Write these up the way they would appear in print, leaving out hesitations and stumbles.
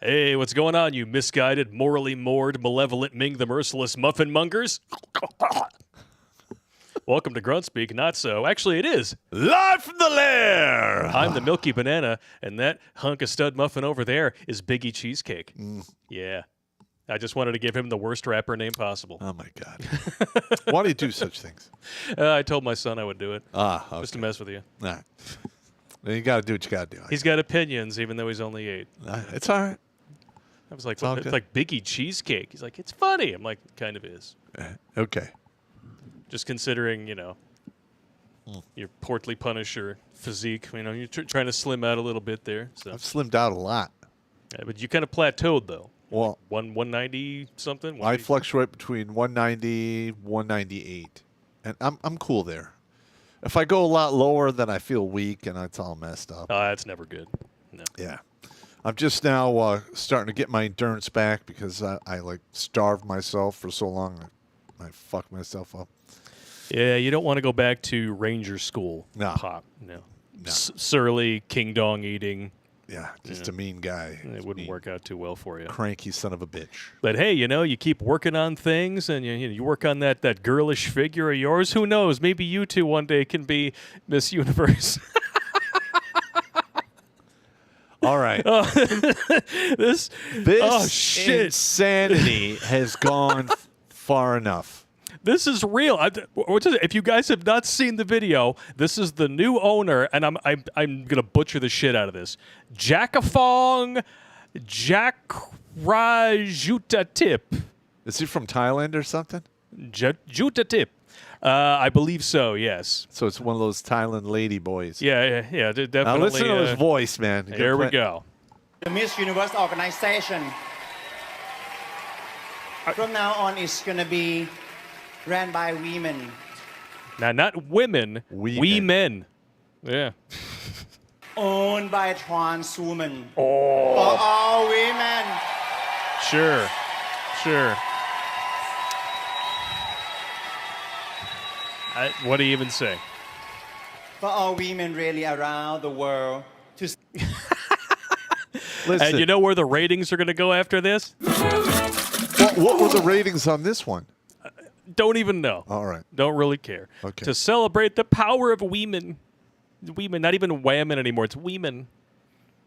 Hey, what's going on, you misguided, morally moored, malevolent Ming the Merciless muffin mongers? Welcome to Grunt Speak, not so. Actually, it is. Live from the lair! I'm the Milky Banana, and that hunk of stud muffin over there is Biggie Cheesecake. Yeah. I just wanted to give him the worst rapper name possible. Oh, my God. Why do you do such things? I told my son I would do it. Okay. Just to mess with you. All right. Then you got to do what you got to do. He's got opinions, even though he's only 8. It's all right. I was like, it's like Biggie Cheesecake. He's like, it's funny. I'm like, kind of is. Okay. Just considering, your portly Punisher physique. You're trying to slim out a little bit there. So. I've slimmed out a lot. Yeah, but you kind of plateaued, though. Well, like 190 something? I fluctuate between 190, 198. And I'm cool there. If I go a lot lower, then I feel weak, and it's all messed up. That's never good. No. Yeah. I'm just now starting to get my endurance back because I starved myself for so long. I fucked myself up. Yeah, you don't want to go back to Ranger School. No. Pop. No. Surly, king dong eating. Yeah, just a mean guy. It wouldn't work out too well for you. Cranky son of a bitch. But hey, you keep working on things, and you work on that girlish figure of yours. Who knows? Maybe you two one day can be Miss Universe. All right. This insanity has gone far enough. This is real. If you guys have not seen the video, this is the new owner, and I'm gonna butcher the shit out of this. Jackafong Jakrajuttatip. Is he from Thailand or something? Juttatip. I believe so. Yes. So it's one of those Thailand lady boys. Yeah. Definitely. Now listen to his voice, man. Here we go. The Miss Universe organization from now on is gonna be ran by women. Now, not women, we men. Yeah. Owned by trans women. Oh. For all women. Sure. What do you even say? For all women really around the world to Listen. And you know where the ratings are going to go after this? What were the ratings on this one? Don't even know. All right. Don't really care. Okay. To celebrate the power of women. Women, not even women anymore. It's women.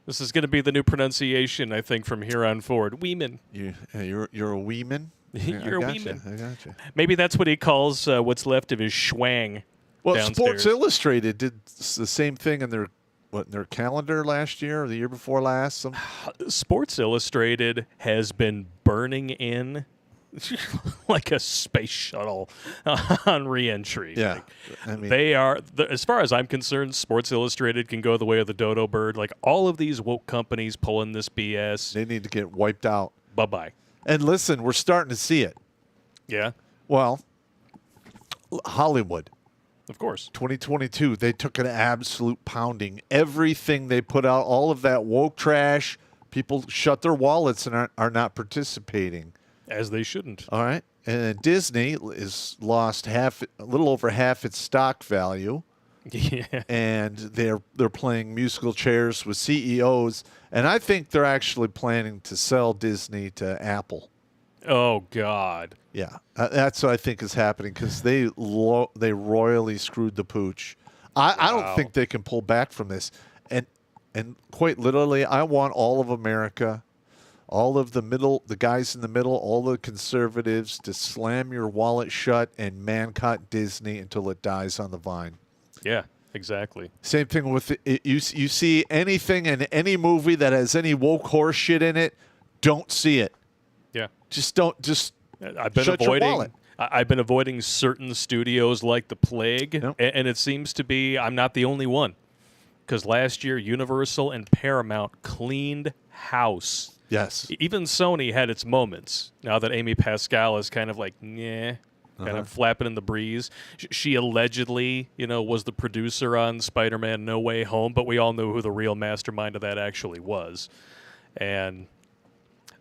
This is going to be the new pronunciation, I think, from here on forward. Women. You're a weeman? You're a weeman. I got you. Maybe that's what he calls what's left of his schwang. Well, downstairs. Sports Illustrated did the same thing in their calendar last year or the year before last. Sports Illustrated has been burning in like a space shuttle on re-entry. Yeah. They are, as far as I'm concerned, Sports Illustrated can go the way of the dodo bird. Like all of these woke companies pulling this BS. They need to get wiped out. Bye-bye. And listen, we're starting to see it. Yeah? Well, Hollywood. Of course. 2022, they took an absolute pounding. Everything they put out, all of that woke trash, people shut their wallets and are not participating. As they shouldn't. All right. And Disney is lost a little over half its stock value. Yeah. And they're playing musical chairs with CEOs. And I think they're actually planning to sell Disney to Apple. Oh, God. Yeah. That's what I think is happening because they royally screwed the pooch. I don't think they can pull back from this. And quite literally, I want all of America, all of the guys in the middle, all the conservatives to slam your wallet shut and man-cut Disney until it dies on the vine. Yeah, exactly. Same thing with it. You see anything in any movie that has any woke horse shit in it, don't see it. Yeah. Just don't. I've been shut your wallet. I've been avoiding certain studios like the plague, Yep. and it seems to be I'm not the only one. Because last year, Universal and Paramount cleaned house. Yes. Even Sony had its moments. Now that Amy Pascal is kind of like, kind of flapping in the breeze. She allegedly, was the producer on Spider-Man No Way Home, but we all knew who the real mastermind of that actually was. And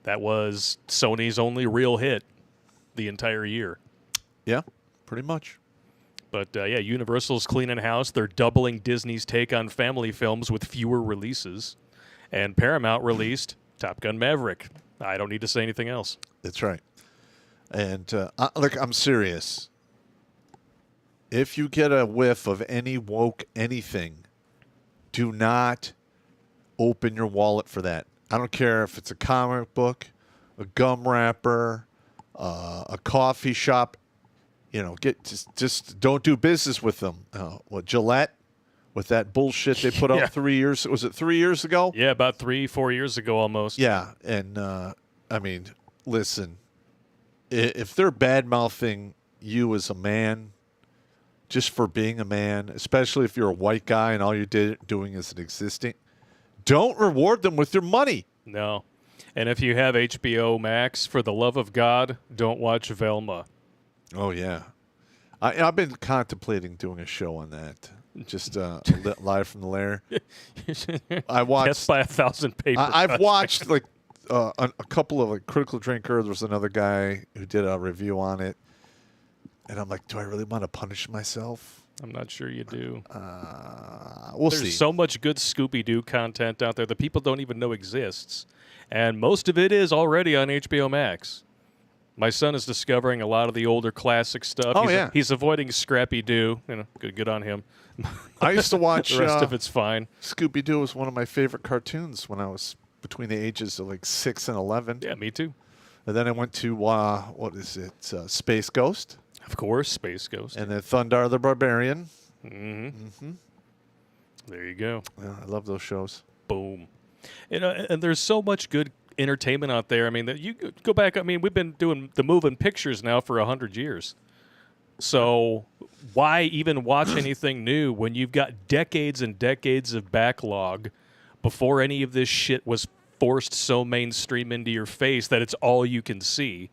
that was Sony's only real hit the entire year. Yeah, pretty much. But, Universal's cleaning house. They're doubling Disney's take on family films with fewer releases. And Paramount released Top Gun Maverick. I don't need to say anything else. That's right. And look, I'm serious. If you get a whiff of any woke anything, do not open your wallet for that. I don't care if it's a comic book, a gum wrapper, a coffee shop. You know, just don't do business with them. Gillette, with that bullshit they put out 3 years. Was it 3 years ago? Yeah, about 3-4 years ago almost. Yeah, and I mean, listen, if they're bad-mouthing you as a man just for being a man, especially if you're a white guy and all you're doing is existing, don't reward them with your money. No. And if you have HBO Max, for the love of God, don't watch Velma. Oh, yeah. I've been contemplating doing a show on that. Just live from the lair. I watched. Death by 1,000 paper I've cuts. watched like a couple of Critical Drinker. There was another guy who did a review on it, and I'm like, do I really want to punish myself? I'm not sure you do. We'll There's see. so much good Scooby-Doo content out there that people don't even know exists. And most of it is already on HBO Max. My son is discovering a lot of the older classic stuff. Oh, He's avoiding Scrappy-Doo. You know, good on him. I used to watch. The rest of it's fine. Scooby-Doo was one of my favorite cartoons when I was between the ages of like 6 and 11. Yeah, me too. And then I went to what is it? Space Ghost. Of course, Space Ghost. And then Thundar the Barbarian. Mm-hmm. There you go. Yeah, I love those shows. Boom. And there's so much good entertainment out there. I mean, that you go back. I mean, we've been doing the moving pictures now for 100 years. So why even watch anything new when you've got decades and decades of backlog before any of this shit was forced so mainstream into your face that it's all you can see?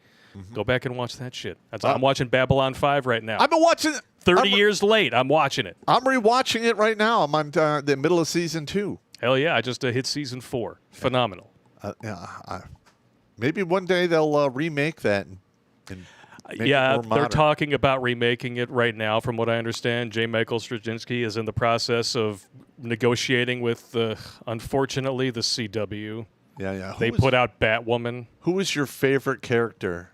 Go back and watch that shit. I'm watching Babylon 5 right now. I've been watching it. 30 years late, I'm watching it. I'm rewatching it right now. I'm on the middle of season 2. Hell yeah, I just hit season 4. Phenomenal. Maybe one day they'll remake that. And make it yeah, more they're modern. talking about remaking it right now. From what I understand, J. Michael Straczynski is in the process of negotiating with, unfortunately, the CW. Yeah. They put out Batwoman. Who is your favorite character?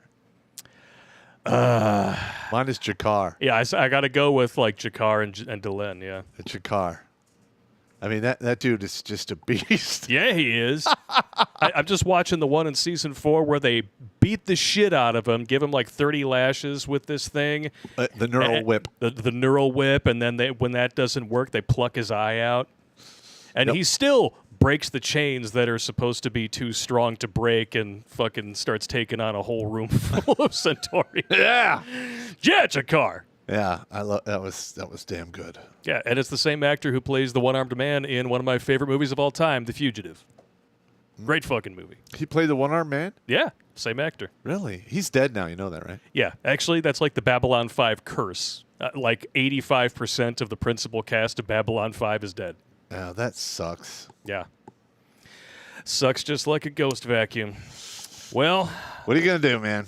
Mine is Jakar. Yeah, I got to go with like Jakar and Delenn. Yeah. Jakar. I mean, that dude is just a beast. Yeah, he is. I'm just watching the one in season 4 where they beat the shit out of him, give him like 30 lashes with this thing. The neural whip. The neural whip, and then when that doesn't work, they pluck his eye out. And he still breaks the chains that are supposed to be too strong to break and fucking starts taking on a whole room full of Centauri. Yeah, Jakar. Yeah, I love that was damn good. Yeah, and it's the same actor who plays the one-armed man in one of my favorite movies of all time, The Fugitive. Great fucking movie. He played the one-armed man? Yeah, same actor. Really? He's dead now, you know that, right? Yeah, actually, that's like the Babylon 5 curse. Like 85% of the principal cast of Babylon 5 is dead. Yeah, that sucks. Yeah. Sucks just like a ghost vacuum. Well, What are you going to do, man?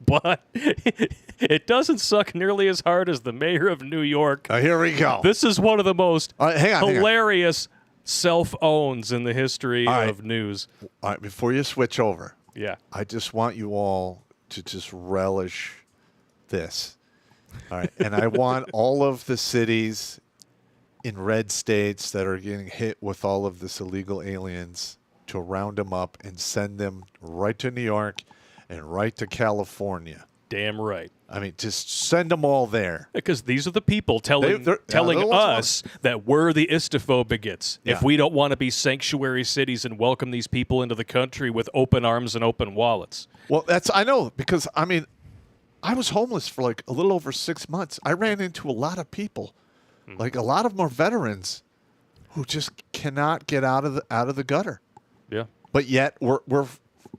but it doesn't suck nearly as hard as the mayor of New York. Here we go. This is one of the most hang on. hilarious self-owns in the history right. of news. All right, before you switch over, Yeah. I just want you all to just relish this. All right, and I want all of the cities in red states that are getting hit with all of this illegal aliens to round them up and send them right to New York and right to California. Damn right. I mean, just send them all there. Because these are the people telling they're the ones us that we're the Istophobigots. Yeah. If we don't want to be sanctuary cities and welcome these people into the country with open arms and open wallets. Well, I know, because, I mean, I was homeless for like a little over 6 months. I ran into a lot of people. Like a lot of them are veterans who just cannot get out of the gutter. Yeah. But yet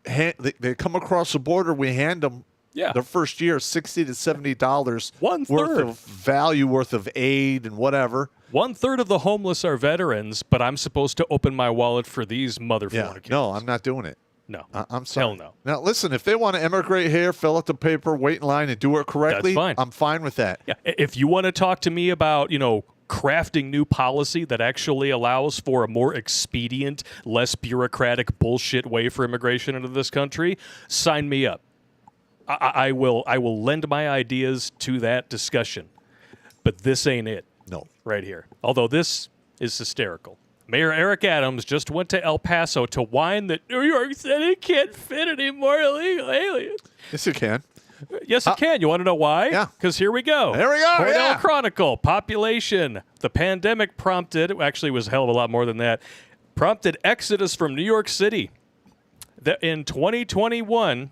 they come across the border. We hand them their first year $60 to $70 1/3 of value, worth of aid and whatever. 1/3 of the homeless are veterans, but I'm supposed to open my wallet for these motherfuckers. No, I'm not doing it. No. I'm sorry. Hell no. Now listen, if they want to emigrate here, fill out the paper, wait in line, and do it correctly, That's fine. I'm fine with that. Yeah. If you want to talk to me about, crafting new policy that actually allows for a more expedient, less bureaucratic bullshit way for immigration into this country, sign me up. I will lend my ideas to that discussion. But this ain't it. No. Right here. Although this is hysterical. Mayor Eric Adams just went to El Paso to whine that New York City can't fit any more illegal aliens. Yes, you can. Yes, it can. You want to know why? Yeah. Because here we go. There we go. Cornell Yeah. Chronicle. Population. The pandemic prompted, actually it was a hell of a lot more than that, prompted exodus from New York City. In 2021,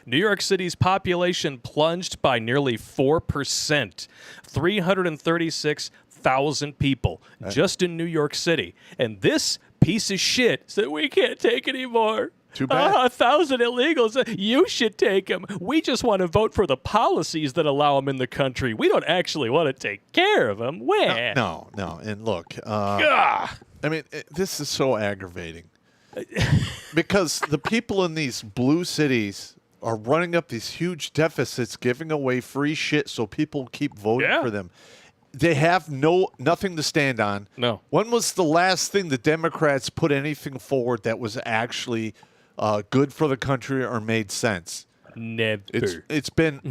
New York City's population plunged by nearly 4%, 336,000 people just in New York City. And this piece of shit said, we can't take any more. Too bad. 1,000 illegals. You should take them. We just want to vote for the policies that allow them in the country. We don't actually want to take care of them. No. And look, Ah. I mean, this is so aggravating because the people in these blue cities are running up these huge deficits, giving away free shit so people keep voting for them. They have nothing to stand on. No. When was the last thing the Democrats put anything forward that was actually good for the country or made sense? Never. It's been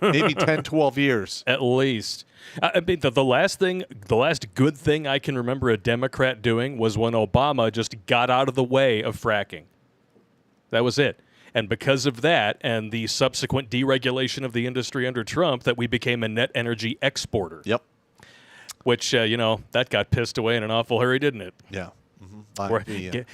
maybe 10, 12 years. At least. I mean, the last good thing I can remember a Democrat doing was when Obama just got out of the way of fracking. That was it. And because of that and the subsequent deregulation of the industry under Trump, that we became a net energy exporter. Yep. Which, that got pissed away in an awful hurry, didn't it? Yeah.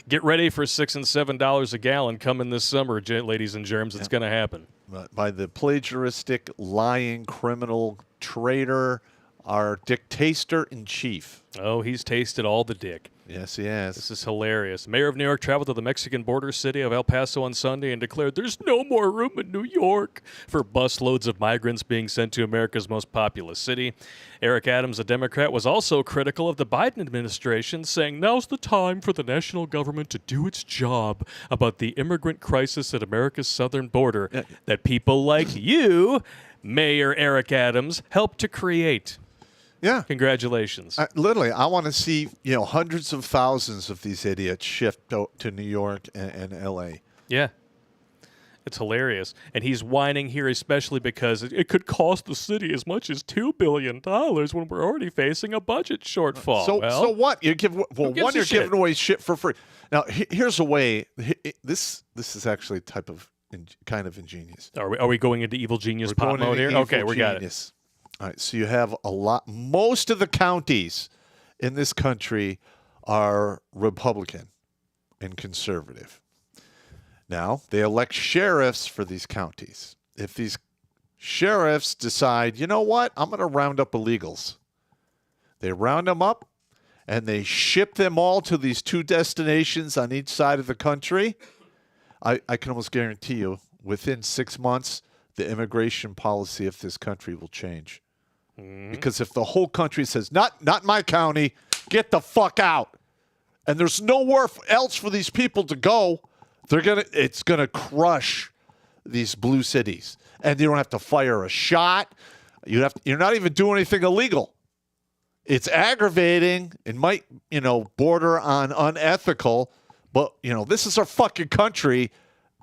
Get ready for $6 and $7 a gallon coming this summer, ladies and germs. It's going to happen. By the plagiaristic, lying, criminal traitor, our dictator-in-chief. Oh, he's tasted all the dick. Yes, he has. This is hilarious. Mayor of New York traveled to the Mexican border city of El Paso on Sunday and declared there's no more room in New York for busloads of migrants being sent to America's most populous city. Eric Adams, a Democrat, was also critical of the Biden administration, saying now's the time for the national government to do its job about the immigrant crisis at America's southern border that people like you, Mayor Eric Adams, helped to create. Yeah. Congratulations. Literally, I want to see hundreds of thousands of these idiots shift to New York and L.A. Yeah. It's hilarious. And he's whining here especially because it could cost the city as much as $2 billion when we're already facing a budget shortfall. So what? You're giving away shit for free. Now, here's a way. This is actually kind of ingenious. Are we going into evil genius pop mode here? Okay, we got it. All right, so you have most of the counties in this country are Republican and conservative. Now, they elect sheriffs for these counties. If these sheriffs decide, you know what, I'm going to round up illegals, they round them up and they ship them all to these two destinations on each side of the country. I can almost guarantee you, within 6 months, the immigration policy of this country will change. Because if the whole country says, not my county, get the fuck out, and there's nowhere else for these people to go, it's gonna crush these blue cities, and you don't have to fire a shot. You're not even doing anything illegal. It's aggravating. It might border on unethical, but this is our fucking country.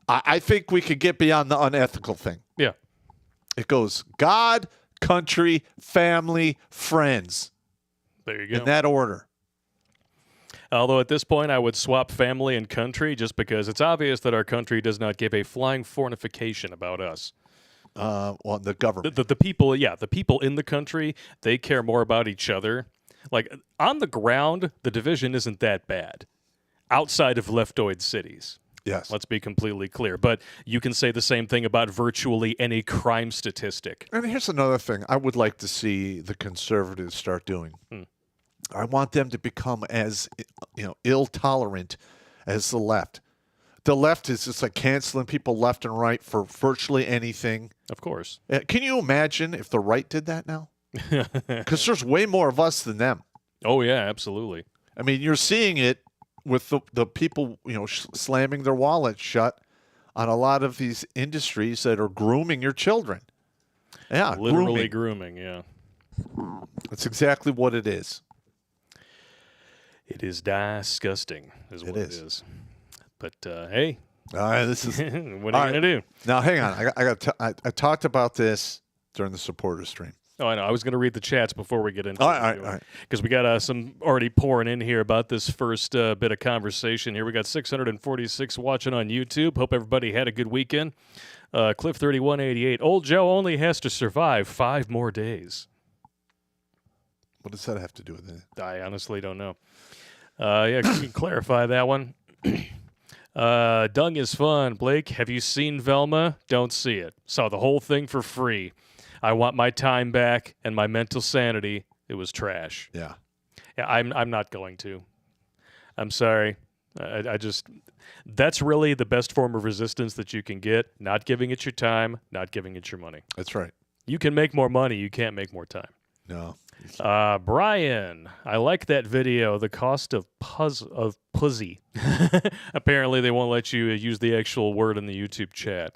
I think we could get beyond the unethical thing. Yeah, it goes God, country, family, friends. There you go. In that order. Although at this point I would swap family and country just because it's obvious that our country does not give a flying fornification about us. Well, the government. The people, the people in the country, they care more about each other. Like, on the ground, the division isn't that bad. Outside of leftoid cities. Yes. Let's be completely clear. But you can say the same thing about virtually any crime statistic. And here's another thing I would like to see the conservatives start doing. I want them to become as ill-tolerant as the left. The left is just like canceling people left and right for virtually anything. Of course. Can you imagine if the right did that now? Because there's way more of us than them. Oh, yeah, absolutely. I mean, you're seeing it with the people, slamming their wallets shut on a lot of these industries that are grooming your children. Yeah, literally grooming, yeah. That's exactly what it is. It is disgusting, is what it is. But hey, this is what are you gonna do? Now, hang on. I talked about this during the supporter stream. Oh, I know. I was going to read the chats before we get into all right. Because we got some already pouring in here about this first bit of conversation here. We got 646 watching on YouTube. Hope everybody had a good weekend. Cliff3188. Old Joe only has to survive 5 more days. What does that have to do with it? I honestly don't know. Yeah, can you clarify that one? Dung is fun. Blake, have you seen Velma? Don't see it. Saw the whole thing for free. I want my time back and my mental sanity. It was trash. Yeah. Yeah, I'm not going to. I'm sorry. I just that's really the best form of resistance that you can get. Not giving it your time, not giving it your money. That's right. You can make more money. You can't make more time. No. Brian, I like that video. The cost of pussy. Apparently, they won't let you use the actual word in the YouTube chat.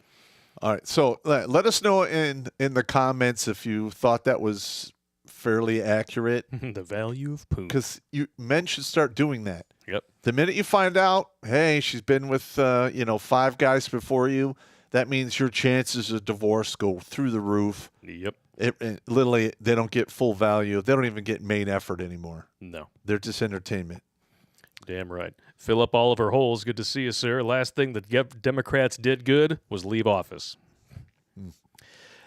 All right. So let us know in the comments if you thought that was fairly accurate. The value of poon. Because men should start doing that. Yep. The minute you find out, hey, she's been with 5 guys before you, that means your chances of divorce go through the roof. Yep. It literally, they don't get full value. They don't even get main effort anymore. No. They're just entertainment. Damn right. Fill up all of her holes. Good to see you, sir. Last thing that Democrats did good was leave office.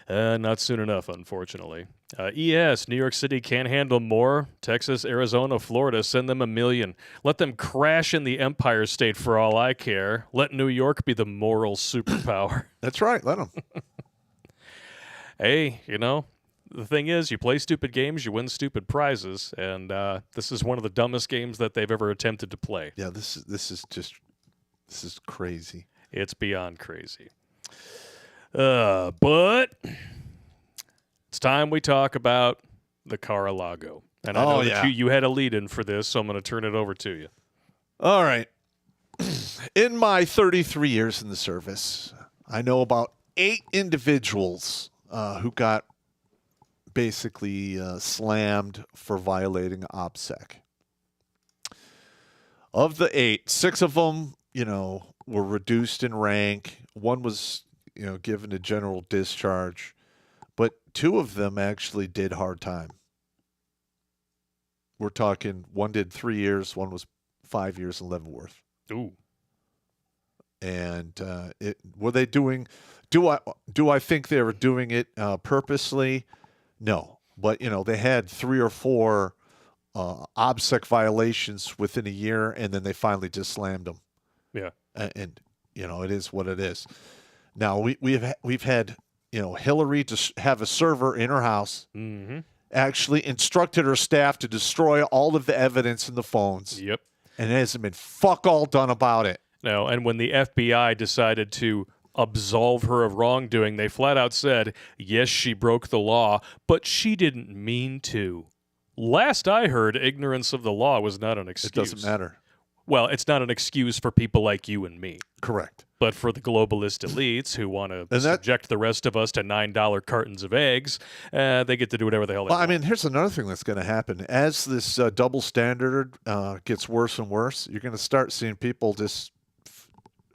Not soon enough, unfortunately. ES, New York City can't handle more. Texas, Arizona, Florida, send them 1 million. Let them crash in the Empire State for all I care. Let New York be the moral superpower. That's right. Let them. Hey, the thing is, you play stupid games, you win stupid prizes, and this is one of the dumbest games that they've ever attempted to play. Yeah, this is crazy. It's beyond crazy. But it's time we talk about the Car-A-Lago. And I know that you had a lead-in for this, so I'm going to turn it over to you. All right. In my 33 years in the service, I know about 8 individuals who got basically slammed for violating OPSEC. Of the 8, 6 of them, were reduced in rank. One was, given a general discharge. But 2 of them actually did hard time. We're talking, one did 3 years, one was 5 years in Leavenworth. Ooh. And were they doing? Do I think they were doing it purposely? No, but they had 3 or 4 OBSEC violations within a year, and then they finally just slammed them. Yeah, and it is what it is. Now we've had Hillary to have a server in her house. Mm-hmm. Actually instructed her staff to destroy all of the evidence in the phones. Yep, and it hasn't been fuck all done about it. No, and when the FBI decided to absolve her of wrongdoing, they flat out said, yes, she broke the law, but she didn't mean to. Last I heard, ignorance of the law was not an excuse. It doesn't matter. Well, it's not an excuse for people like you and me. Correct. But for the globalist elites who want to subject the rest of us to $9 cartons of eggs, they get to do whatever the hell they want. I mean, here's another thing that's going to happen. As this double standard gets worse and worse, you're going to start seeing people just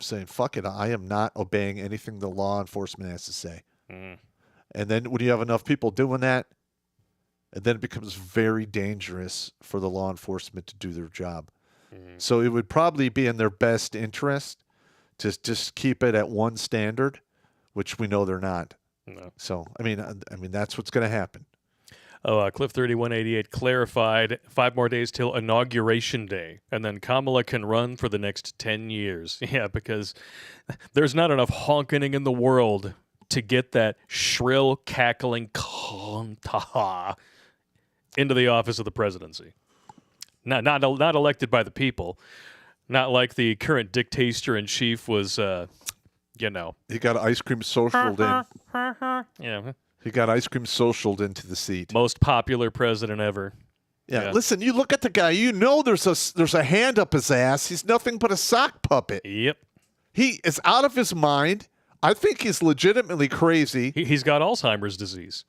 saying, fuck it, I am not obeying anything the law enforcement has to say. Mm. And then when you have enough people doing that, and then it becomes very dangerous for the law enforcement to do their job. Mm. So it would probably be in their best interest to just keep it at one standard, which we know they're not. No. So, I mean, that's what's going to happen. Oh, Cliff3188 clarified 5 more days till Inauguration Day, and then Kamala can run for the next 10 years. Yeah, because there's not enough honking in the world to get that shrill, cackling conta into the office of the presidency. Not elected by the people. Not like the current dictator-in-chief was, He got ice cream socialed in. Yeah. He got ice cream socialed into the seat. Most popular president ever. Yeah. Listen, you look at the guy, there's a hand up his ass. He's nothing but a sock puppet. Yep. He is out of his mind. I think he's legitimately crazy. He's got Alzheimer's disease.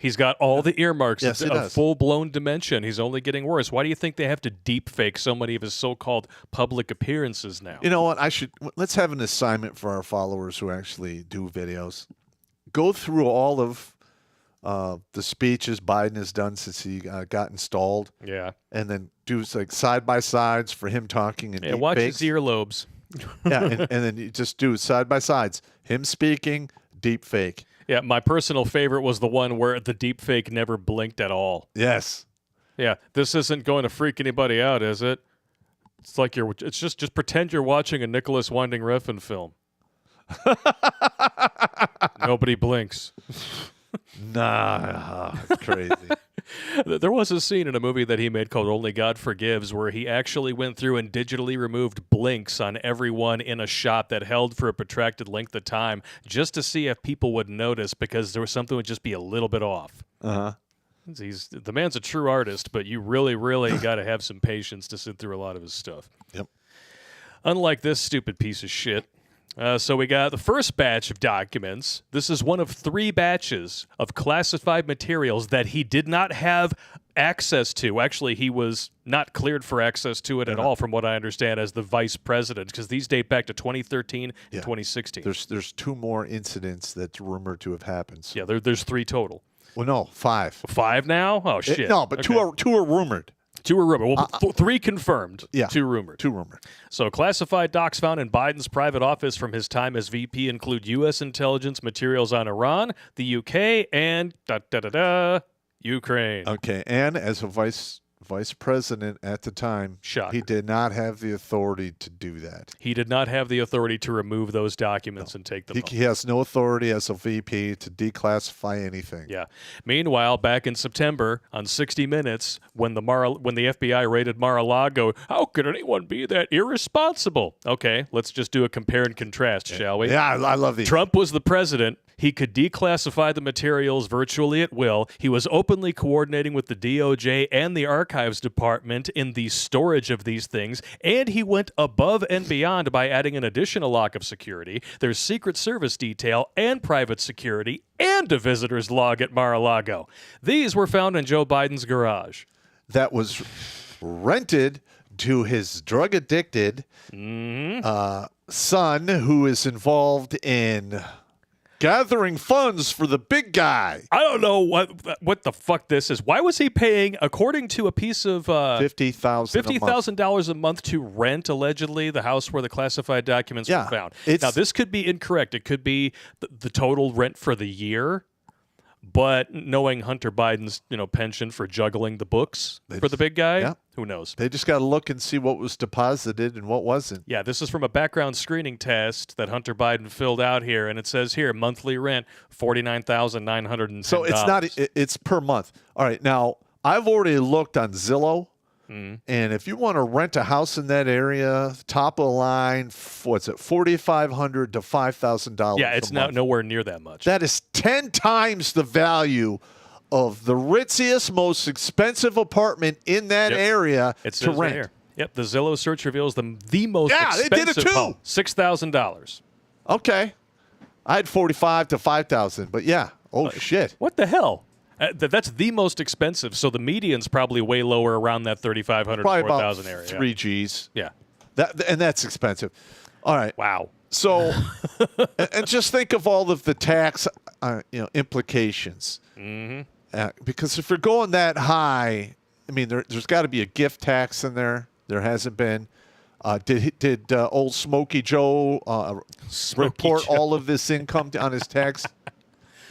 He's got all the earmarks Yes, he of does. full-blown dementia. He's only getting worse. Why do you think they have to deep fake so many of his so-called public appearances now? You know what? Let's have an assignment for our followers who actually do videos. Go through all of the speeches Biden has done since he got installed. Yeah. And then do like side by sides for him talking and Watch fakes. his earlobes. Yeah, and then you just do side by sides. Him speaking, deep fake. Yeah, my personal favorite was the one where the deep fake never blinked at all. Yes. Yeah, this isn't going to freak anybody out, is it? It's like it's just pretend you're watching a Nicholas Winding Refn film. Nobody blinks. Nah, it's crazy. There was a scene in a movie that he made called Only God Forgives where he actually went through and digitally removed blinks on everyone in a shot that held for a protracted length of time just to see if people would notice because there was something would just be a little bit off. Uh-huh. The man's a true artist, but you really, really got to have some patience to sit through a lot of his stuff. Yep. Unlike this stupid piece of shit. So we got the first batch of documents. This is one of 3 batches of classified materials that he did not have access to. Actually, he was not cleared for access to it at all, from what I understand, as the vice president, because these date back to 2013 and 2016. There's 2 more incidents that's rumored to have happened. So. Yeah, there's 3 total. Well, no, 5. 5 now? Oh, shit. No, but Okay. two are rumored. 2 are rumored. Well, 3 confirmed. Yeah. 2 rumored. 2 rumored. So classified docs found in Biden's private office from his time as VP include U.S. intelligence materials on Iran, the U.K., and Ukraine. Okay, and as a vice president at the time, Shocker. he did not have the authority to do that. He did not have the authority to remove those documents and take them home. He has no authority as a VP to declassify anything. Yeah. Meanwhile, back in September on 60 Minutes, when the FBI raided Mar-a-Lago, how could anyone be that irresponsible? Okay, let's just do a compare and contrast, shall we? Yeah, I love these. Trump was the president. He could declassify the materials virtually at will. He was openly coordinating with the DOJ and the Archives Department in the storage of these things, and he went above and beyond by adding an additional lock of security. There's Secret Service detail and private security and a visitor's log at Mar-a-Lago. These were found in Joe Biden's garage. That was rented to his drug-addicted son, who is involved in gathering funds for the big guy. I don't know what the fuck this is. Why was he paying, according to a piece of $50,000 a month to rent, allegedly, the house where the classified documents were found? Now, this could be incorrect. It could be the total rent for the year. But knowing Hunter Biden's penchant for juggling the books for the big guy, who knows? They just got to look and see what was deposited and what wasn't. Yeah, this is from a background screening test that Hunter Biden filled out here, and it says here monthly rent $49,910. So it's not. It's per month. All right. Now I've already looked on Zillow, and if you want to rent a house in that area, top of the line, what's it, $4,500 to $5,000? Yeah, it's nowhere near that much. That is 10 times the value of the ritziest, most expensive apartment in that area to rent. Right here. Yep, the Zillow search reveals the most expensive they did it too. home, $6,000. Okay, I had $45,000 to $5,000, but yeah. Oh shit! What the hell? That's the most expensive. So the median's probably way lower around that 3,500 to 4,000 area. 3 G's. Yeah. And that's expensive. All right. Wow. So, and just think of all of the tax, implications. Because if you're going that high, I mean, there's got to be a gift tax in there. There hasn't been. Did old Smokey Joe report all of this income on his tax?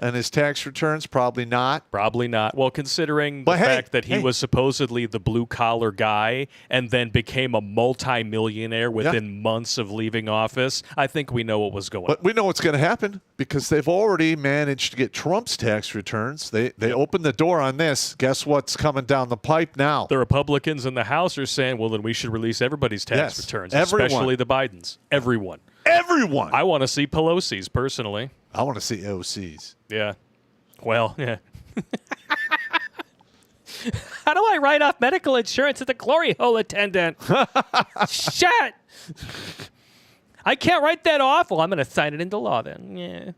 And his tax returns? Probably not. Probably not. Well, considering the fact that he was supposedly the blue-collar guy and then became a multi-millionaire within months of leaving office, I think we know what was going on. But we know what's going to happen because they've already managed to get Trump's tax returns. They opened the door on this. Guess what's coming down the pipe now? The Republicans in the House are saying, well, then we should release everybody's tax returns, especially the Bidens. Everyone. Everyone. I want to see Pelosi's, personally. I want to see OC's. Yeah. Well, yeah. How do I write off medical insurance as a glory hole attendant? Shit! I can't write that off. Well, I'm going to sign it into law then. Yeah.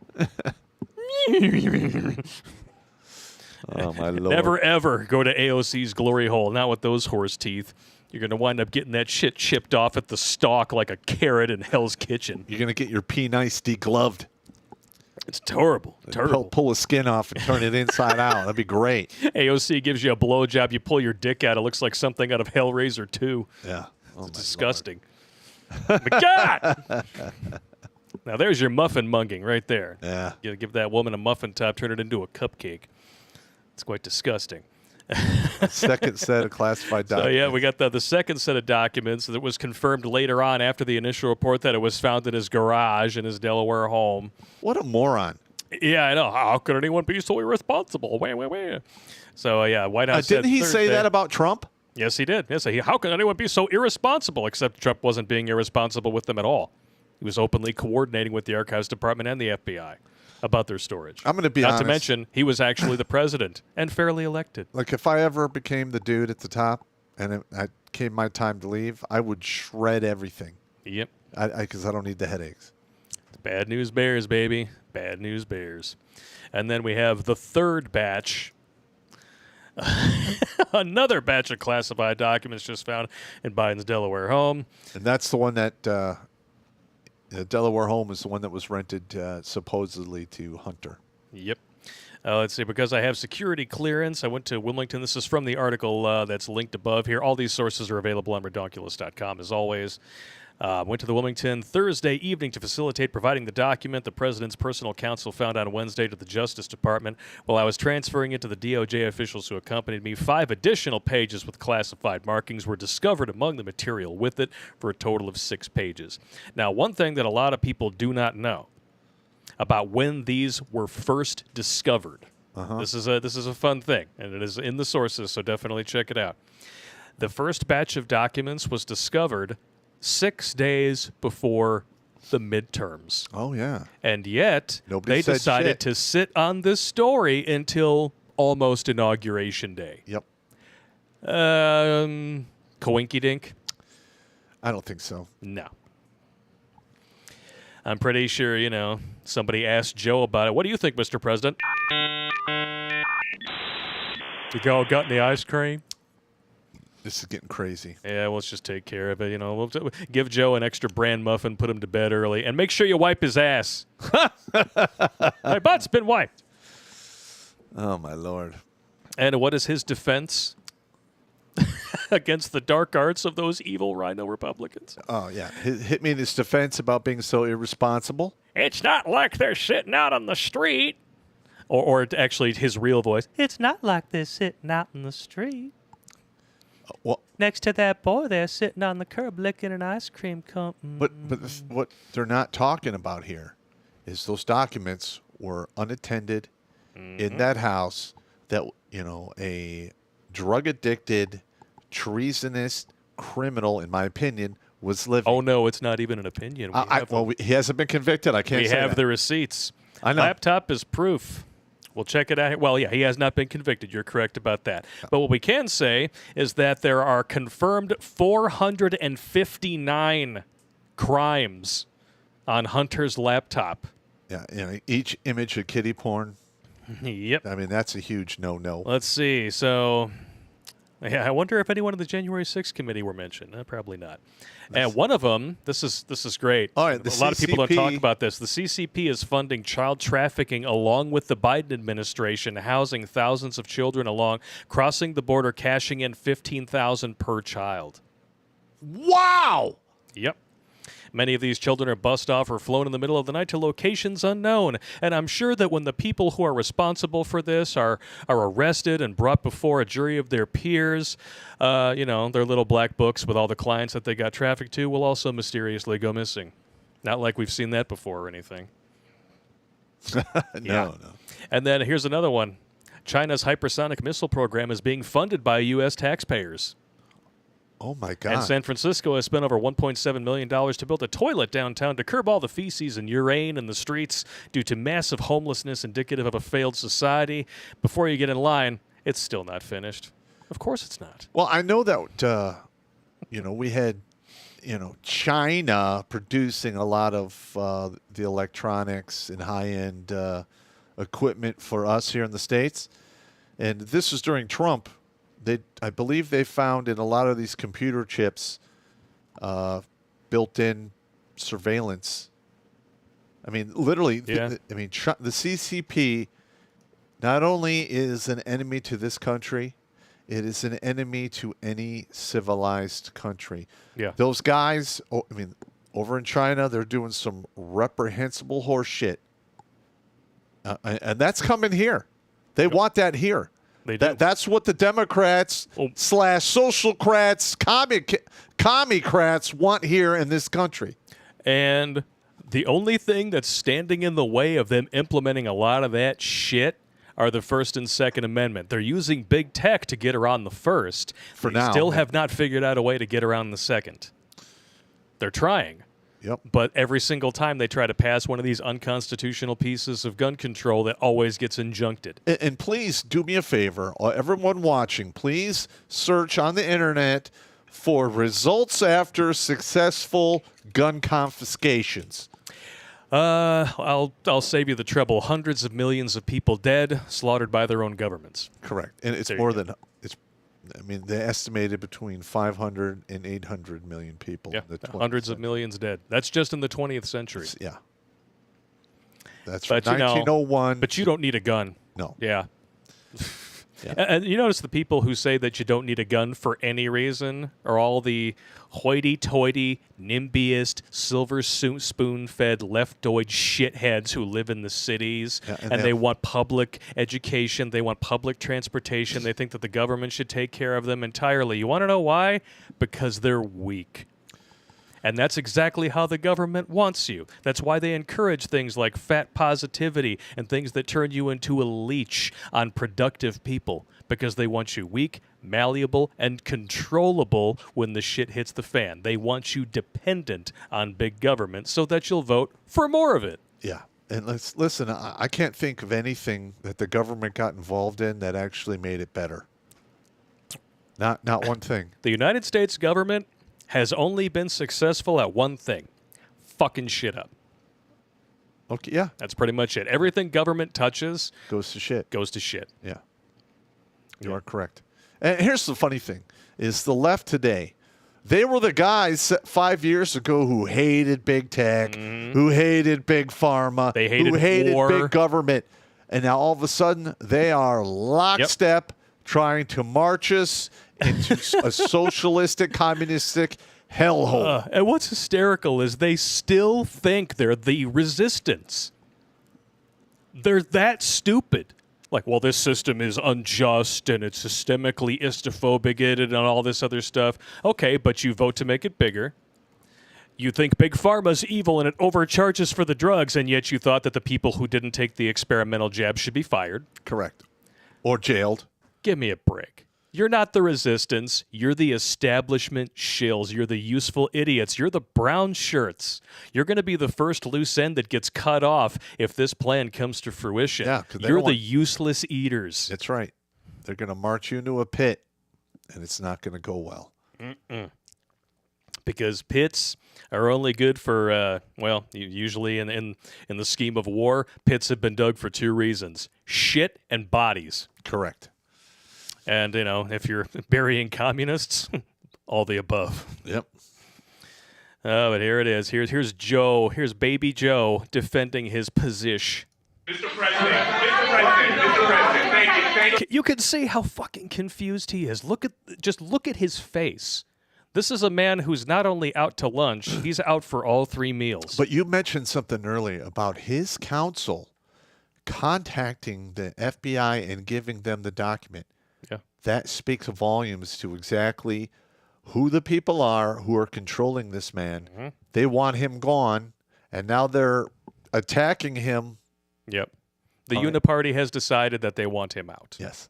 Oh, my Lord. Never, ever go to AOC's glory hole. Not with those horse teeth. You're going to wind up getting that shit chipped off at the stalk like a carrot in Hell's Kitchen. You're going to get your P-Nice degloved. It's terrible. Terrible. Pull the skin off and turn it inside out. That'd be great. AOC gives you a blowjob. You pull your dick out. It looks like something out of Hellraiser 2. Yeah. Oh, It's disgusting. But God! Now, there's your muffin munging right there. Yeah. You give that woman a muffin top, turn it into a cupcake. It's quite disgusting. Second set of classified documents. So, yeah, we got the second set of documents that was confirmed later on after the initial report that it was found in his garage in his Delaware home. What a moron. Yeah, I know. How could anyone be so irresponsible? Wah. So, yeah, White House said Didn't he say Thursday- that about Trump? Yes, he did. Yes, how could anyone be so irresponsible? Except Trump wasn't being irresponsible with them at all. He was openly coordinating with the Archives Department and the FBI about their storage. I'm going to be Not honest. to mention, he was actually the president and fairly elected. Like, if I ever became the dude at the top and it came my time to leave, I would shred everything. Yep. Because I don't need the headaches. Bad news bears, baby. Bad news bears. And then we have the third batch. Another batch of classified documents just found in Biden's Delaware home. And that's the one that the Delaware home is the one that was rented supposedly to Hunter. Yep. Let's see. Because I have security clearance, I went to Wilmington. This is from the article that's linked above here. All these sources are available on redonkulous.com, as always. Went to the Wilmington Thursday evening to facilitate providing the document the president's personal counsel found on Wednesday to the Justice Department. While I was transferring it to the DOJ officials who accompanied me, 5 additional pages with classified markings were discovered among the material with it for a total of 6 pages. Now, one thing that a lot of people do not know about when these were first discovered. This is a fun thing, and it is in the sources, so definitely check it out. The first batch of documents was discovered 6 days before the midterms. Oh, yeah. And yet, Nobody they said decided shit. to sit on this story until almost Inauguration Day. Yep. Coinky dink? I don't think so. No. I'm pretty sure, somebody asked Joe about it. What do you think, Mr. President? You all got any ice cream? This is getting crazy. Yeah, well, let's just take care of it. We'll give Joe an extra bran muffin, put him to bed early, and make sure you wipe his ass. My butt's been wiped. Oh, my Lord. And what is his defense against the dark arts of those evil rhino Republicans? Oh, yeah. Hit me in his defense about being so irresponsible. It's not like they're sitting out on the street. Or actually, his real voice. It's not like they're sitting out in the street. Well, Next to that boy there sitting on the curb licking an ice cream cone. but what they're not talking about here is those documents were unattended in that house that, a drug-addicted, treasonous criminal, in my opinion, was living. Oh, no, it's not even an opinion. He hasn't been convicted. I can't We say have that. the receipts. I know. Laptop is proof. We'll check it out. Well, yeah, he has not been convicted. You're correct about that. But what we can say is that there are confirmed 459 crimes on Hunter's laptop. Yeah, each image of kiddie porn. Yep. I mean, that's a huge no-no. Let's see. So, yeah, I wonder if anyone of the January 6th committee were mentioned. Probably not. And one of them, this is great. All right, the a lot of people don't CCP talk about this. The CCP is funding child trafficking along with the Biden administration, housing thousands of children along, crossing the border, cashing in $15,000 per child. Wow! Yep. Many of these children are bussed off or flown in the middle of the night to locations unknown. And I'm sure that when the people who are responsible for this are arrested and brought before a jury of their peers, their little black books with all the clients that they got trafficked to will also mysteriously go missing. Not like we've seen that before or anything. No. And then here's another one. China's hypersonic missile program is being funded by U.S. taxpayers. Oh, my God. And San Francisco has spent over $1.7 million to build a toilet downtown to curb all the feces and urine in the streets due to massive homelessness indicative of a failed society. Before you get in line, it's still not finished. Of course it's not. Well, I know that, we had, China producing a lot of the electronics and high-end equipment for us here in the States. And this is during Trump. I believe they found in a lot of these computer chips built-in surveillance. I mean, literally, the CCP not only is an enemy to this country, it is an enemy to any civilized country. Yeah. Those guys, over in China, they're doing some reprehensible horse shit. And that's coming here. They want that here. They do. That's what the Democrats / socialcrats, commie-crats want here in this country. And the only thing that's standing in the way of them implementing a lot of that shit are the First and Second Amendment. They're using big tech to get around the first. For now. Still have not figured out a way to get around the second. They're trying. Yep. But every single time they try to pass one of these unconstitutional pieces of gun control, that always gets injuncted. And please do me a favor, everyone watching, please search on the internet for results after successful gun confiscations. I'll save you the trouble. Hundreds of millions of people dead, slaughtered by their own governments. Correct. And it's more than they estimated between 500 and 800 million people. Yeah, in the hundreds of millions dead. That's just in the 20th century. Yeah. That's from 1901. But you don't need a gun. No. Yeah. Yeah. And you notice the people who say that you don't need a gun for any reason are all the hoity-toity, NIMBYist, silver spoon-fed leftoid shitheads who live in the cities, and they want public education, they want public transportation, they think that the government should take care of them entirely. You want to know why? Because they're weak. And that's exactly how the government wants you. That's why they encourage things like fat positivity and things that turn you into a leech on productive people, because they want you weak, malleable, and controllable when the shit hits the fan. They want you dependent on big government so that you'll vote for more of it. Yeah. And listen, I can't think of anything that the government got involved in that actually made it better. Not one thing. The United States government has only been successful at one thing: fucking shit up. Okay, yeah. That's pretty much it. Everything government touches goes to shit. Yeah. You are correct. And here's the funny thing, is the left today, they were the guys 5 years ago who hated big tech, who hated big pharma, who hated war, big government. And now all of a sudden, they are lockstep trying to march us into a socialistic, communistic hellhole. And what's hysterical is they still think they're the resistance. They're that stupid. Like, well, this system is unjust and it's systemically istophobic and all this other stuff. Okay, but you vote to make it bigger. You think Big Pharma's evil and it overcharges for the drugs, and yet you thought that the people who didn't take the experimental jab should be fired. Correct. Or jailed. Give me a break. You're not the resistance. You're the establishment shills. You're the useful idiots. You're the brown shirts. You're going to be the first loose end that ggets cut off if this plan comes to fruition. Yeah, you're the useless eaters. That's right. They're going to march you into a pit, and it's not going to go well. Because pits are only good for, usually in the scheme of war, pits have been dug for two reasons: shit and bodies. Correct. And, if you're burying communists, all the above. Yep. Oh, but here it is. Here's Joe. Here's baby Joe defending his position. Mr. President, thank you. You can see how fucking confused he is. Look at his face. This is a man who's not only out to lunch, he's out for all three meals. But you mentioned something earlier about his counsel contacting the FBI and giving them the document. Yeah. That speaks volumes to exactly who the people are who are controlling this man. Mm-hmm. They want him gone, and now they're attacking him. Yep. The Uniparty has decided that they want him out. Yes.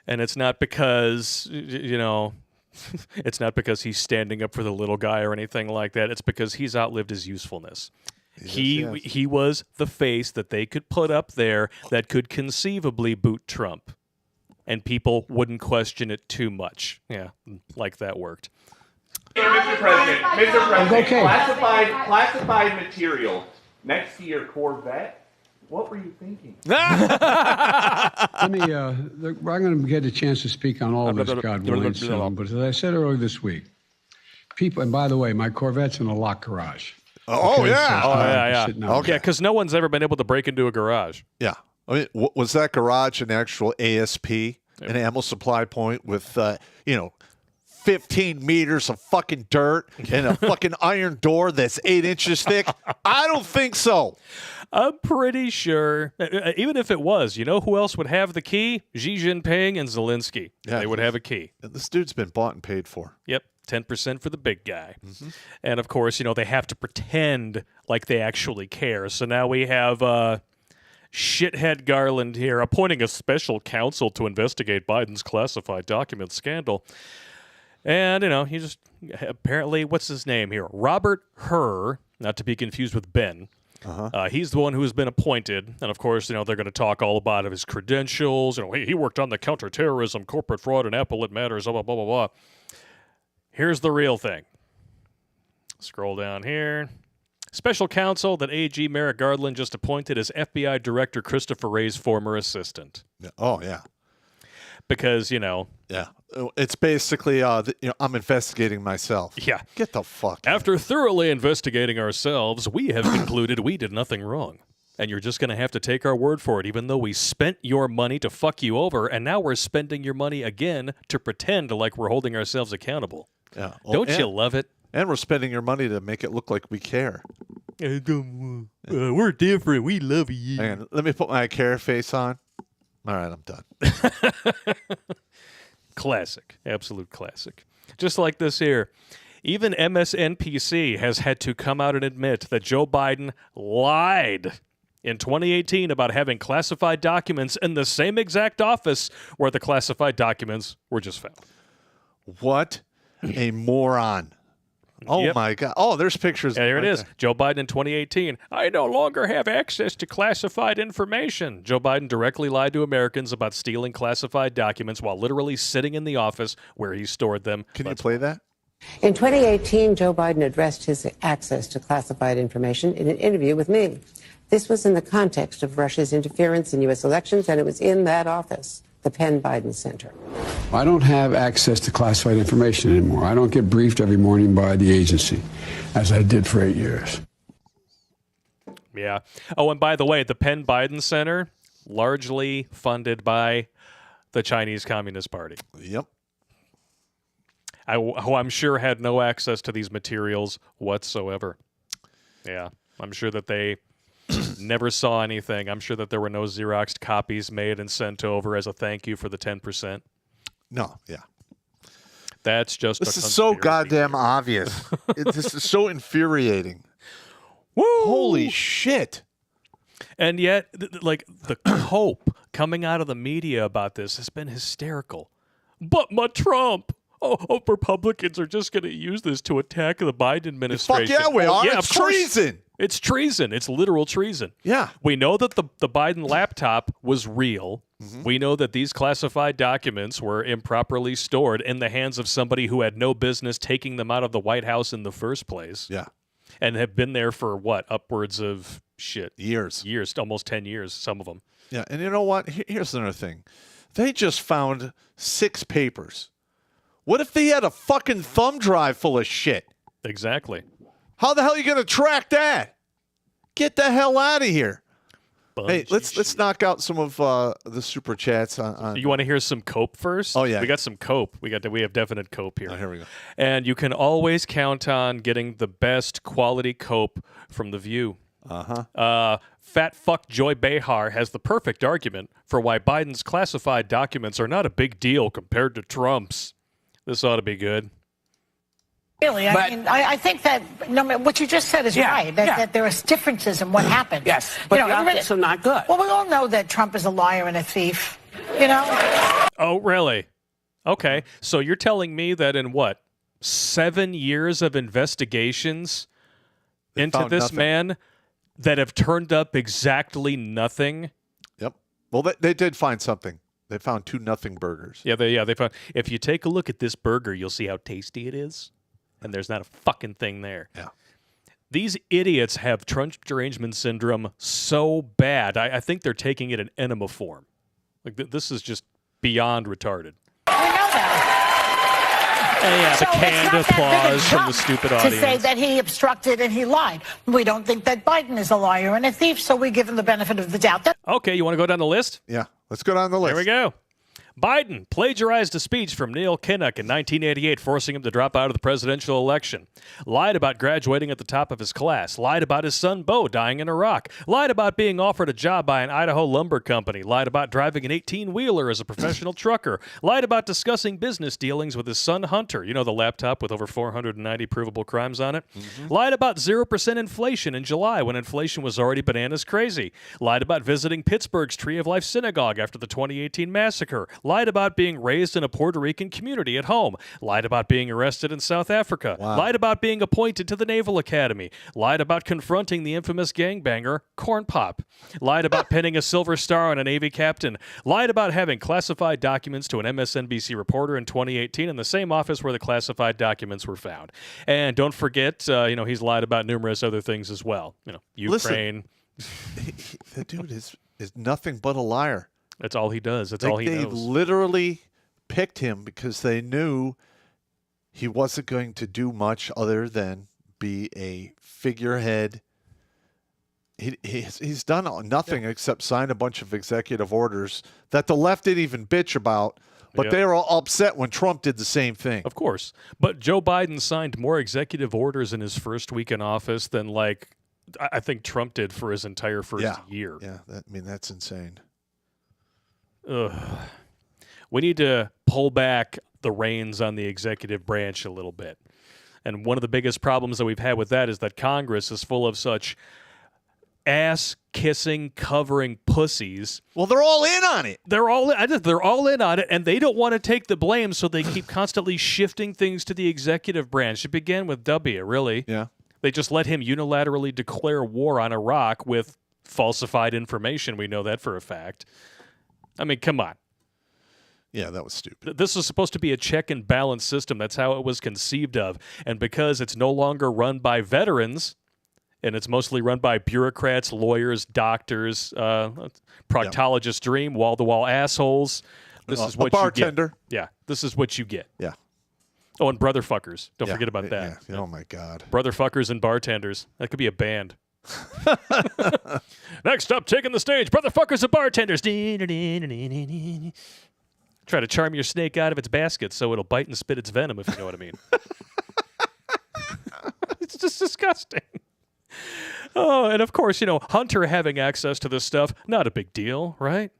And it's not because, it's not because he's standing up for the little guy or anything like that. It's because he's outlived his usefulness. He was the face that they could put up there that could conceivably boot Trump. And people wouldn't question it too much. Yeah, like that worked. Mr. President, okay. Classified material next to your Corvette What were you thinking? Let me, I'm going to get a chance to speak on all of this, God willing, soon. But as I said earlier this week, people, and by the way, my Corvette's in a locked garage. Oh, Okay, yeah. so it's Oh, not yeah. sitting out. Yeah, because no one's ever been able to break into a garage. Yeah. I mean, was that garage an actual ASP, an ammo supply point with, 15 meters of fucking dirt and a fucking iron door that's 8 inches thick? I don't think so. I'm pretty sure, even if it was, you know who else would have the key? Xi Jinping and Zelensky. Yeah, They would have a key. This dude's been bought and paid for. Yep, 10% for the big guy. And, of course, they have to pretend like they actually care. So now we have shithead Garland here appointing a special counsel to investigate Biden's classified document scandal. And, he just apparently, what's his name here? Robert Hur, not to be confused with Ben. He's the one who has been appointed. And, of course, they're going to talk all about his credentials. He worked on the counterterrorism, corporate fraud, and appellate matters, blah, blah, blah, blah, blah. Here's the real thing. Scroll down here. Special counsel that AG Merrick Garland just appointed as FBI Director Christopher Wray's former assistant. Yeah. Oh, yeah. Because, Yeah. It's basically, I'm investigating myself. Yeah. Get the fuck out. After thoroughly investigating ourselves, we have concluded we did nothing wrong. And you're just going to have to take our word for it, even though we spent your money to fuck you over, and now we're spending your money again to pretend like we're holding ourselves accountable. Yeah. Don't you love it? And we're spending your money to make it look like we care. We're different. We love you. Hang on, let me put my care face on. All right, I'm done. Classic. Absolute classic. Just like this here. Even MSNBC has had to come out and admit that Joe Biden lied in 2018 about having classified documents in the same exact office where the classified documents were just found. What a moron. Oh, Yep. my God. Oh, there's pictures. Yeah, here it right is. there. Joe Biden in 2018. I no longer have access to classified information. Joe Biden directly lied to Americans about stealing classified documents while literally sitting in the office where he stored them. Can you play that? In 2018, Joe Biden addressed his access to classified information in an interview with me. This was in the context of Russia's interference in U.S. elections, and it was in that office, the Penn Biden Center. I don't have access to classified information anymore. I don't get briefed every morning by the agency, as I did for 8 years. Yeah. Oh, and by the way, the Penn Biden Center, largely funded by the Chinese Communist Party, Yep. who I'm sure had no access to these materials whatsoever. Yeah. I'm sure that they never saw anything. I'm sure that there were no Xeroxed copies made and sent over as a thank you for the 10%. No, yeah. That's just This a is so conspiracy goddamn theory. obvious. This is so infuriating. Woo! Holy shit. And yet, like, the cope coming out of the media about this has been hysterical. But my Trump. Oh, Republicans are just going to use this to attack the Biden administration. Fuck yeah, we are. Yeah, It's of course. treason. It's treason. It's literal treason. Yeah. We know that the Biden laptop was real. We know that these classified documents were improperly stored in the hands of somebody who had no business taking them out of the White House in the first place. Yeah. And have been there for, what, upwards of, Years. almost 10 years, some of them. Yeah. And you know what? Here's another thing. They just found 6 papers. What if they had a fucking thumb drive full of shit? Exactly. How the hell are you going to track that? Get the hell out of here. Hey, let's knock out some of the super chats on You want to hear some cope first? Oh, yeah. We got some cope. We have definite cope here. Oh, here we go. And you can always count on getting the best quality cope from The View. Fat fuck Joy Behar has the perfect argument for why Biden's classified documents are not a big deal compared to Trump's. This ought to be good. Really, I think that what you just said is right, that there are differences in what happened. Yes, but the optics are not good. Well, we all know that Trump is a liar and a thief, Oh, really? Okay. So you're telling me that in what, 7 years of investigations into found this nothing. man that have turned up exactly nothing? Yep. Well, they did find something. They found 2 nothing burgers. Yeah, they found. If you take a look at this burger, you'll see how tasty it is, and there's not a fucking thing there. Yeah. These idiots have Trump derangement syndrome so bad. I think they're taking it in enema form. Like this is just beyond retarded. We know that. Yeah, So the it's canned not that big a applause from the jump stupid to audience. say that he obstructed and he lied. We don't think that Biden is a liar and a thief, so we give him the benefit of the doubt. Okay, you want to go down the list? Yeah, let's go down the list. There we go. Biden plagiarized a speech from Neil Kinnock in 1988, forcing him to drop out of the presidential election. Lied about graduating at the top of his class. Lied about his son Beau dying in Iraq. Lied about being offered a job by an Idaho lumber company. Lied about driving an 18-wheeler as a professional trucker. Lied about discussing business dealings with his son Hunter. You know, the laptop with over 490 provable crimes on it. Lied about 0% inflation in July when inflation was already bananas crazy. Lied about visiting Pittsburgh's Tree of Life Synagogue after the 2018 massacre. Lied about being raised in a Puerto Rican community at home. Lied about being arrested in South Africa. Wow. Lied about being appointed to the Naval Academy. Lied about confronting the infamous gangbanger Corn Pop. Lied about pinning a silver star on a Navy captain. Lied about having classified documents to an MSNBC reporter in 2018 in the same office where the classified documents were found. And don't forget, he's lied about numerous other things as well. Ukraine. The dude is nothing but a liar. That's all he does. That's all he They knows. literally picked him because they knew he wasn't going to do much other than be a figurehead. He's done nothing except sign a bunch of executive orders that the left didn't even bitch about, but they were all upset when Trump did the same thing. Of course. But Joe Biden signed more executive orders in his first week in office than, I think Trump did for his entire first year. Yeah, that's insane. Ugh. We need to pull back the reins on the executive branch a little bit. And one of the biggest problems that we've had with that is that Congress is full of such ass-kissing, covering pussies. Well, they're all in on it. They're all in on it, and they don't want to take the blame, so they keep constantly shifting things to the executive branch. It began with W, really. Yeah. They just let him unilaterally declare war on Iraq with falsified information. We know that for a fact. I mean, come on. Yeah, that was stupid. This was supposed to be a check and balance system. That's how it was conceived of. And because it's no longer run by veterans, and it's mostly run by bureaucrats, lawyers, doctors, proctologists dream, wall-to-wall assholes, this is what a bartender. You get. Yeah, this is what you get. Yeah. Oh, and brotherfuckers. Don't forget about that. Yeah. Oh, my God. Brotherfuckers and bartenders. That could be a band. Next up, taking the stage, brotherfuckers and bartenders. Try to charm your snake out of its basket so it'll bite and spit its venom, if you know what I mean. It's just disgusting. Oh, and of course, Hunter having access to this stuff, not a big deal, right?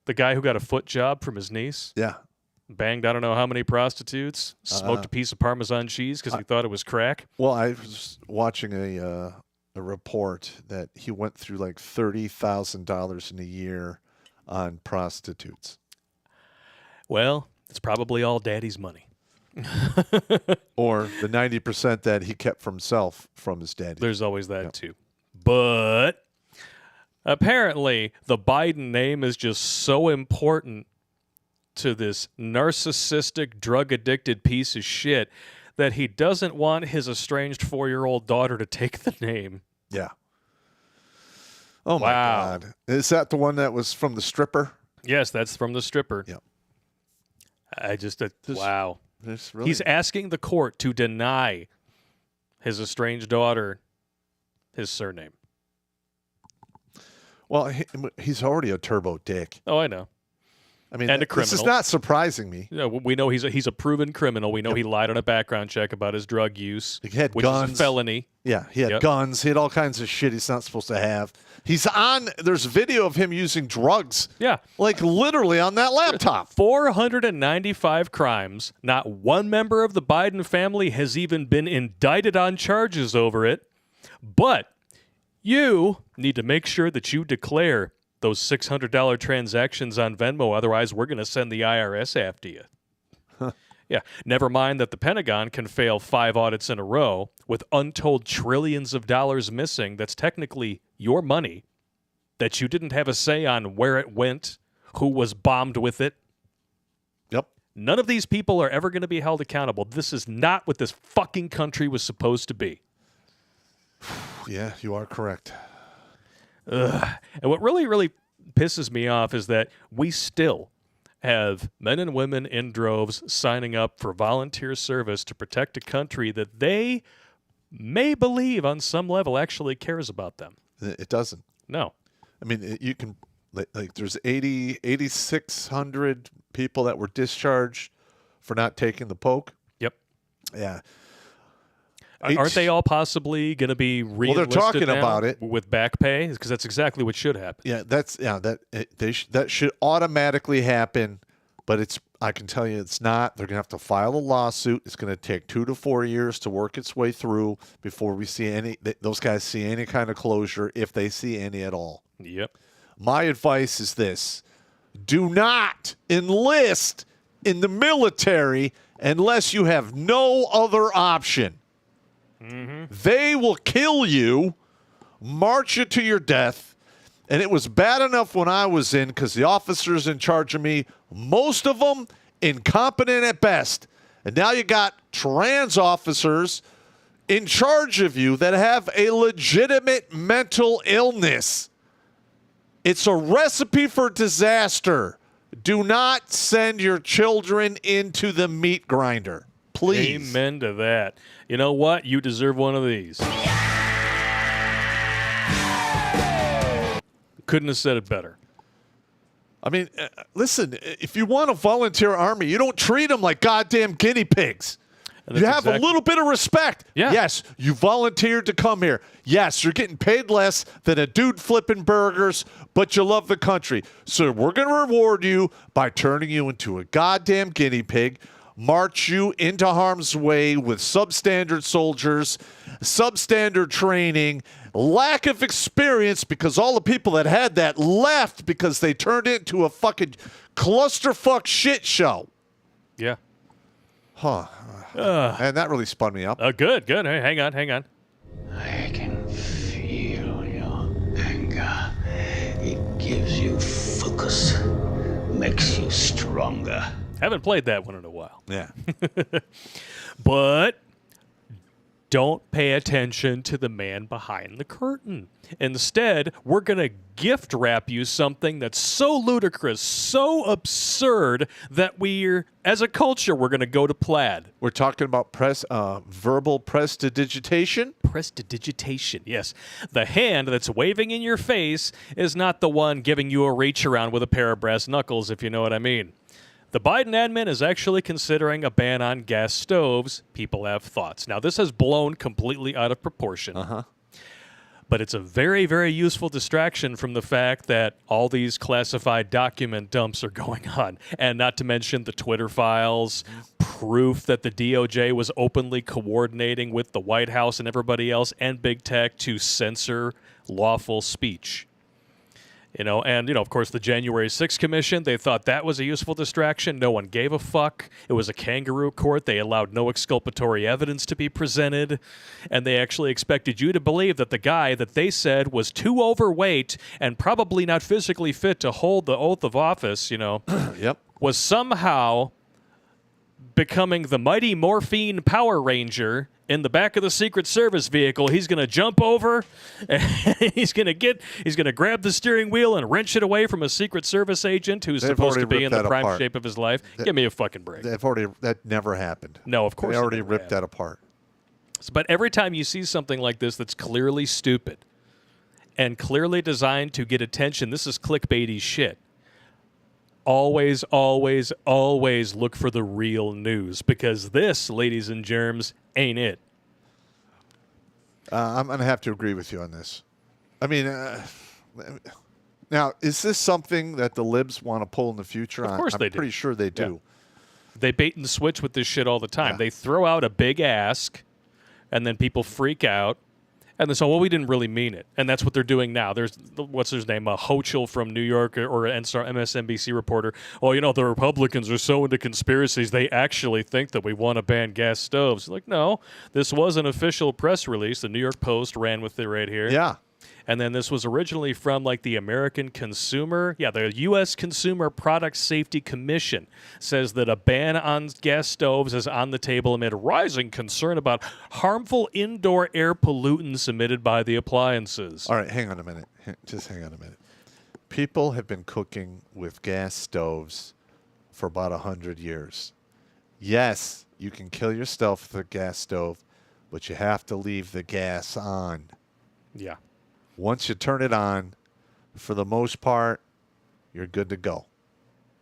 The guy who got a foot job from his niece. Yeah. Banged I don't know how many prostitutes. Smoked a piece of Parmesan cheese because he thought it was crack. Well, I was watching a report that he went through like $30,000 in a year on prostitutes. Well, it's probably all daddy's money. Or the 90% that he kept for himself from his daddy. There's always that too. But apparently the Biden name is just so important to this narcissistic, drug-addicted piece of shit that he doesn't want his estranged 4-year-old daughter to take the name. Yeah. Oh, my God. Is that the one that was from the stripper? Yes, that's from the stripper. Yeah. Wow. Really... He's asking the court to deny his estranged daughter his surname. Well, he's already a turbo dick. Oh, I know. I mean, and a criminal. This is not surprising me. We know he's a proven criminal. We know he lied on a background check about his drug use, he had which guns. is a felony. Yeah, he had guns. He had all kinds of shit he's not supposed to have. There's video of him using drugs. Yeah. Like literally on that laptop. 495 crimes. Not one member of the Biden family has even been indicted on charges over it. But you need to make sure that you declare those $600 transactions on Venmo. Otherwise, we're going to send the IRS after you. Yeah. Never mind that the Pentagon can fail 5 audits in a row with untold trillions of dollars missing. That's technically your money that you didn't have a say on where it went, who was bombed with it. Yep. None of these people are ever going to be held accountable. This is not what this fucking country was supposed to be. Yeah, you are correct. Ugh. And what really, really pisses me off is that we still have men and women in droves signing up for volunteer service to protect a country that they may believe on some level actually cares about them. It doesn't. No. I mean, you can, like there's 8,600 people that were discharged for not taking the poke. Yep. Yeah. Aren't they all possibly going to be re-enlisted they're talking now about it with back pay? Because that's exactly what should happen. Yeah, that should automatically happen, but I can tell you it's not. They're going to have to file a lawsuit. It's going to take 2 to 4 years to work its way through before we see those guys see any kind of closure, if they see any at all. Yep. My advice is this: do not enlist in the military unless you have no other option. Mm-hmm. They will kill you, march you to your death. And it was bad enough when I was in, because the officers in charge of me, most of them incompetent at best. And now you got trans officers in charge of you that have a legitimate mental illness. It's a recipe for disaster. Do not send your children into the meat grinder. Please. Amen to that. You know what? You deserve one of these. Couldn't have said it better. I mean, listen, if you want a volunteer army, you don't treat them like goddamn guinea pigs. You have a little bit of respect. Yeah. Yes, you volunteered to come here. Yes, you're getting paid less than a dude flipping burgers, but you love the country. So we're going to reward you by turning you into a goddamn guinea pig, march you into harm's way with substandard soldiers, substandard training, lack of experience, because all the people that had that left because they turned it into a fucking clusterfuck shit show. Yeah. Huh. And that really spun me up. Good. Hey, hang on. I can feel your anger. It gives you focus, makes you stronger. Haven't played that one in a while. Yeah. But don't pay attention to the man behind the curtain. Instead, we're going to gift wrap you something that's so ludicrous, so absurd, that as a culture, we're going to go to plaid. We're talking about verbal prestidigitation? Prestidigitation, yes. The hand that's waving in your face is not the one giving you a reach around with a pair of brass knuckles, if you know what I mean. The Biden admin is actually considering a ban on gas stoves. People have thoughts. Now, this has blown completely out of proportion. But it's a very, very useful distraction from the fact that all these classified document dumps are going on. And not to mention the Twitter files, proof that the DOJ was openly coordinating with the White House and everybody else and big tech to censor lawful speech. Of course, the January 6th Commission, they thought that was a useful distraction. No one gave a fuck. It was a kangaroo court. They allowed no exculpatory evidence to be presented. And they actually expected you to believe that the guy that they said was too overweight and probably not physically fit to hold the oath of office, Yep. was somehow becoming the mighty Morphine Power Ranger in the back of the Secret Service vehicle. He's going to jump over, and he's going to grab the steering wheel and wrench it away from a Secret Service agent who's supposed to be in the prime shape of his life. Give me a fucking break. That never happened. No, of course they already ripped that apart. But every time you see something like this that's clearly stupid and clearly designed to get attention, this is clickbaity shit. Always, always, always look for the real news, because this, ladies and germs, ain't it. I'm going to have to agree with you on this. I mean, now, is this something that the libs want to pull in the future? Of course they do. I'm pretty sure they do. Yeah. They bait and switch with this shit all the time. Yeah. They throw out a big ask, and then people freak out. And they say, well, we didn't really mean it. And that's what they're doing now. There's, what's his name, Hochul from New York, or an MSNBC reporter. Well, the Republicans are so into conspiracies, they actually think that we want to ban gas stoves. Like, no, this was an official press release. The New York Post ran with it right here. Yeah. And then this was originally from like the American Consumer. Yeah, the U.S. Consumer Product Safety Commission says that a ban on gas stoves is on the table amid rising concern about harmful indoor air pollutants emitted by the appliances. All right, hang on a minute. Just hang on a minute. People have been cooking with gas stoves for about 100 years. Yes, you can kill yourself with a gas stove, but you have to leave the gas on. Yeah. Once you turn it on, for the most part, you're good to go.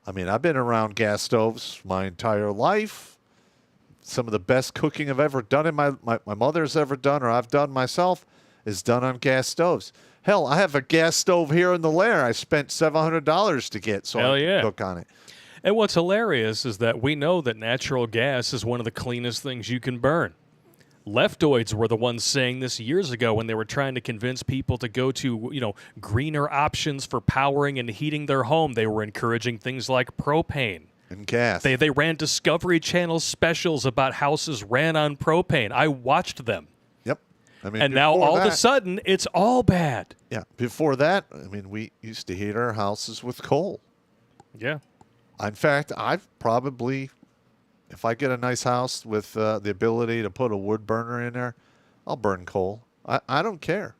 I mean, I've been around gas stoves my entire life. Some of the best cooking I've ever done in my mother's ever done or I've done myself is done on gas stoves. Hell, I have a gas stove here in the lair I spent $700 to get so I can cook on it. And what's hilarious is that we know that natural gas is one of the cleanest things you can burn. Leftoids were the ones saying this years ago when they were trying to convince people to go to, greener options for powering and heating their home. They were encouraging things like propane. And gas. They ran Discovery Channel specials about houses ran on propane. I watched them. Yep. I mean, and now all of a sudden, it's all bad. Yeah. Before that, I mean, we used to heat our houses with coal. Yeah. In fact, I've probably... If I get a nice house with the ability to put a wood burner in there, I'll burn coal. I don't care.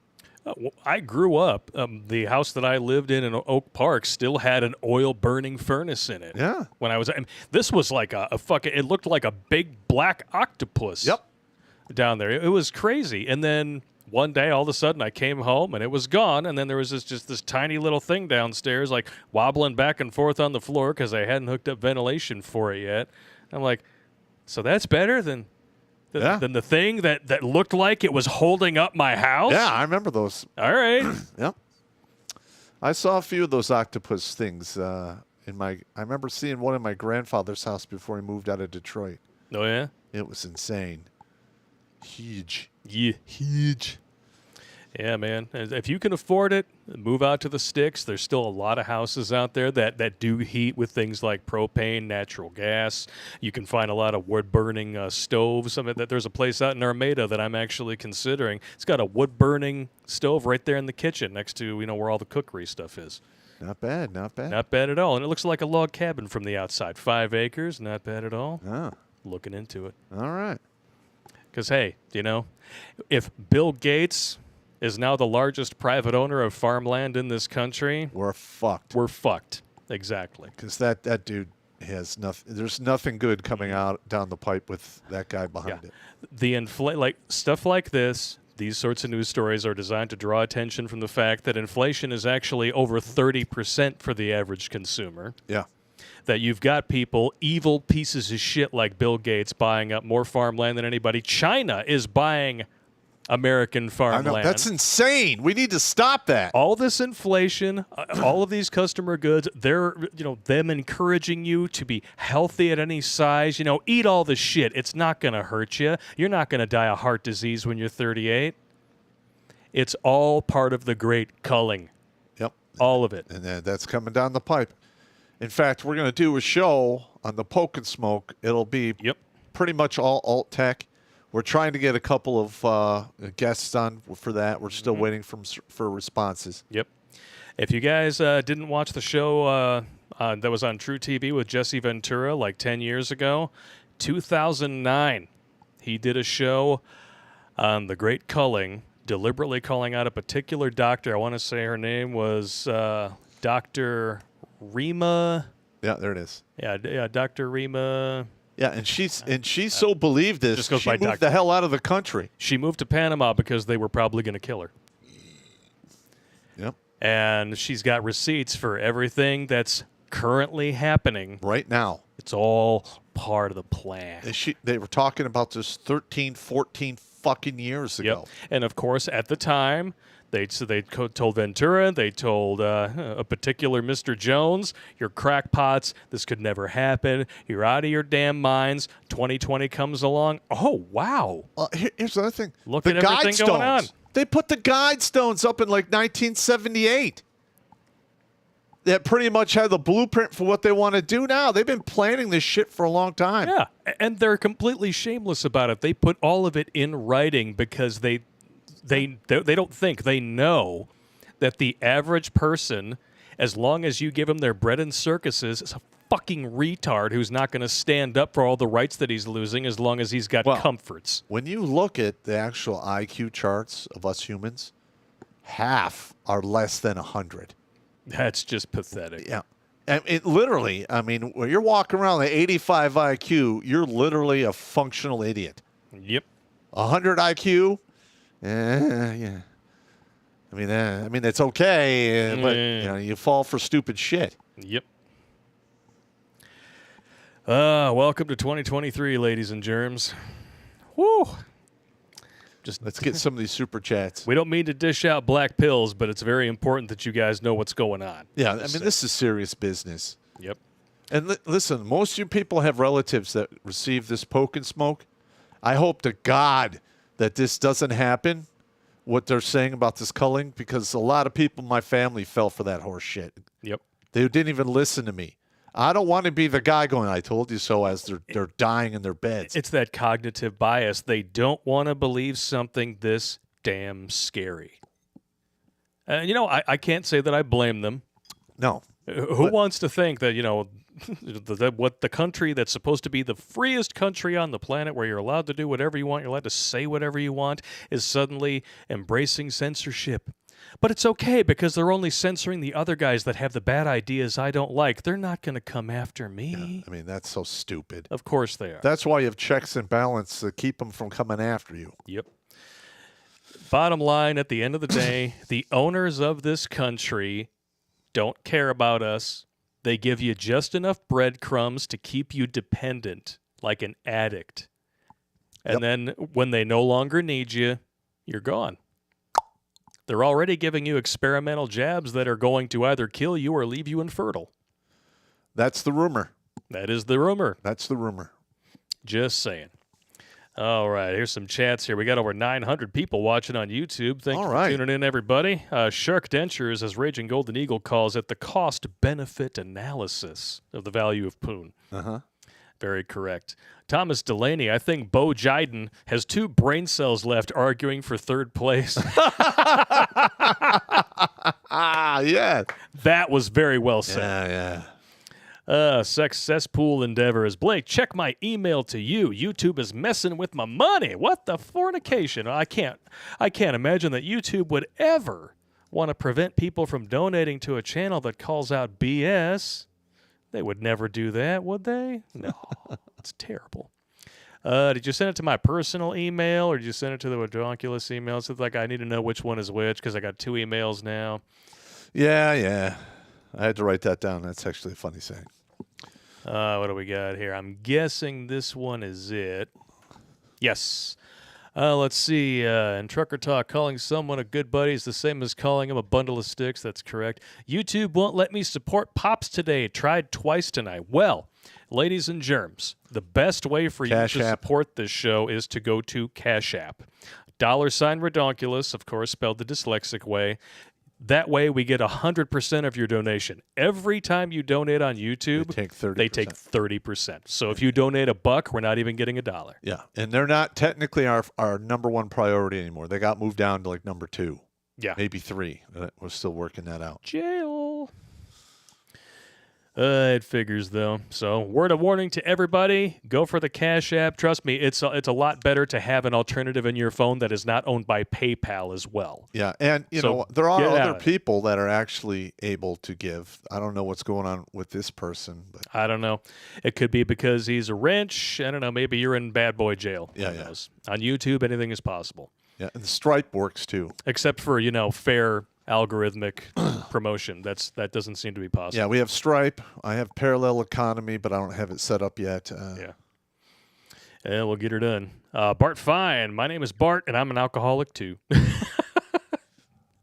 I grew up. The house that I lived in Oak Park still had an oil-burning furnace in it. Yeah. When I was, this was like a fucking. It looked like a big black octopus. Yep. Down there, it was crazy. And then one day, all of a sudden, I came home and it was gone. And then there was just this tiny little thing downstairs, like wobbling back and forth on the floor because I hadn't hooked up ventilation for it yet. I'm like, so that's better than the thing that looked like it was holding up my house? Yeah, I remember those. All right. Yep. I saw a few of those octopus things I remember seeing one in my grandfather's house before he moved out of Detroit. Oh, yeah? It was insane. Huge. Yeah, huge. Yeah, man. If you can afford it, move out to the sticks. There's still a lot of houses out there that do heat with things like propane, natural gas. You can find a lot of wood-burning stoves. I mean, there's a place out in Armada that I'm actually considering. It's got a wood-burning stove right there in the kitchen next to, where all the cookery stuff is. Not bad, not bad. Not bad at all. And it looks like a log cabin from the outside. 5 acres, not bad at all. Ah. Looking into it. All right. Because, hey, if Bill Gates is now the largest private owner of farmland in this country, we're fucked. We're fucked. Exactly. Because that dude has nothing. There's nothing good coming out down the pipe with that guy behind it. The stuff like this, these sorts of news stories are designed to draw attention from the fact that inflation is actually over 30% for the average consumer. Yeah. That you've got people, evil pieces of shit like Bill Gates, buying up more farmland than anybody. China is buying American farmland. I know, that's insane. We need to stop that. All this inflation, all of these customer goods, they're, them encouraging you to be healthy at any size. Eat all the shit. It's not going to hurt you. You're not going to die of heart disease when you're 38. It's all part of the great culling. Yep. All of it. And that's coming down the pipe. In fact, we're going to do a show on the Poke and Smoke. It'll be pretty much all alt tech. We're trying to get a couple of guests on for that. We're still waiting for responses. Yep. If you guys didn't watch the show that was on True TV with Jesse Ventura like 10 years ago, 2009, he did a show on the Great Culling, deliberately calling out a particular doctor. I want to say her name was Dr. Rima. Yeah, there it is. Yeah, Dr. Rima. Yeah, and she so believed this, she moved the hell out of the country. She moved to Panama because they were probably going to kill her. Yep. And she's got receipts for everything that's currently happening. Right now. It's all part of the plan. They were talking about this 13, 14 fucking years ago. Yep. And, of course, at the time, they told Ventura, they told a particular Mr. Jones, you're crackpots, this could never happen, you're out of your damn minds, 2020 comes along, oh, wow. Here's the other thing. Look at everything going on. They put the guide stones up in like 1978. That pretty much had the blueprint for what they want to do now. They've been planning this shit for a long time. Yeah, and they're completely shameless about it. They put all of it in writing because they They don't think. They know that the average person, as long as you give him their bread and circuses, is a fucking retard who's not going to stand up for all the rights that he's losing as long as he's got comforts. When you look at the actual IQ charts of us humans, half are less than 100. That's just pathetic. Yeah. And it literally, I mean, when you're walking around with 85 IQ, you're literally a functional idiot. Yep. 100 IQ, yeah. I mean, it's okay, but you fall for stupid shit. Yep. Welcome to 2023, ladies and germs. Woo! Let's get some of these super chats. We don't mean to dish out black pills, but it's very important that you guys know what's going on. Yeah, I mean, this is serious business. Yep. And listen, most of you people have relatives that receive this poke and smoke. I hope to God that this doesn't happen, what they're saying about this culling, because a lot of people in my family fell for that horse shit. Yep. They didn't even listen to me. I don't want to be the guy going, I told you so, as they're dying in their beds. It's that cognitive bias. They don't want to believe something this damn scary. And, I can't say that I blame them. No. Who wants to think that, what the country that's supposed to be the freest country on the planet where you're allowed to do whatever you want, you're allowed to say whatever you want, is suddenly embracing censorship? But it's okay because they're only censoring the other guys that have the bad ideas I don't like. They're not going to come after me. Yeah, I mean, that's so stupid. Of course they are. That's why you have checks and balance to keep them from coming after you. Yep. Bottom line, at the end of the day, the owners of this country don't care about us. They give you just enough breadcrumbs to keep you dependent, like an addict. And then when they no longer need you, you're gone. They're already giving you experimental jabs that are going to either kill you or leave you infertile. That's the rumor. That is the rumor. That's the rumor. Just saying. All right, here's some chats here. We got over 900 people watching on YouTube. Thank you for tuning in, everybody. Shark Dentures, as Raging Golden Eagle calls it, the cost-benefit analysis of the value of poon. Uh-huh. Very correct. Thomas Delaney, I think Bo Jiden has 2 brain cells left arguing for third place. Yeah. That was very well said. Yeah. Sex cesspool endeavors. Blake, check my email to you. YouTube is messing with my money. What the fornication? I can't imagine that YouTube would ever want to prevent people from donating to a channel that calls out BS. They would never do that, would they? No. It's terrible. Did you send it to my personal email or did you send it to the Wadonkulous email? It's like I need to know which one is which because I got 2 emails now. Yeah. I had to write that down. That's actually a funny saying. What do we got here? I'm guessing this one is it. Yes. Let's see. In Trucker Talk, calling someone a good buddy is the same as calling him a bundle of sticks. That's correct. YouTube won't let me support Pops today. Tried twice tonight. Well, ladies and germs, the best way for you to support this show is to go to Cash App. $Redonkulous, of course, spelled the dyslexic way. That way, we get 100% of your donation. Every time you donate on YouTube, they take 30%. So if you donate $1, we're not even getting $1. Yeah, and they're not technically our number 1 priority anymore. They got moved down to like number 2. Yeah. Maybe 3. We're still working that out. Jail. It figures, though. So, word of warning to everybody, go for the Cash App. Trust me, it's a lot better to have an alternative in your phone that is not owned by PayPal as well. Yeah, and you know, there are other people that are actually able to give. I don't know what's going on with this person. But I don't know. It could be because he's a wrench. I don't know. Maybe you're in bad boy jail. Yeah, Who knows? On YouTube, anything is possible. Yeah, and the Stripe works too. Except for, fair algorithmic promotion. That doesn't seem to be possible. Yeah, we have Stripe. I have Parallel Economy, but I don't have it set up yet. Yeah, we'll get her done. Bart Fine. My name is Bart, and I'm an alcoholic too.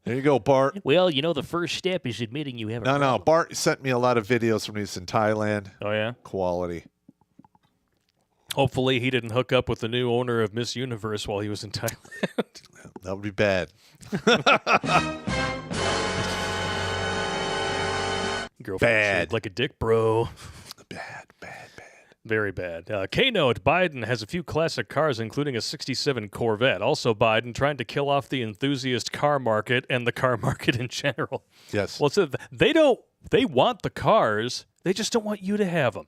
There you go, Bart. Well, the first step is admitting you have a problem. No. Bart sent me a lot of videos when he was in Thailand. Oh, yeah? Quality. Hopefully he didn't hook up with the new owner of Miss Universe while he was in Thailand. That would be bad. Girlfriend shaped like a dick, bro. Bad. Very bad. K-Note, Biden has a few classic cars, including a 67 Corvette. Also Biden trying to kill off the enthusiast car market and the car market in general. Yes. Well, so they want the cars. They just don't want you to have them.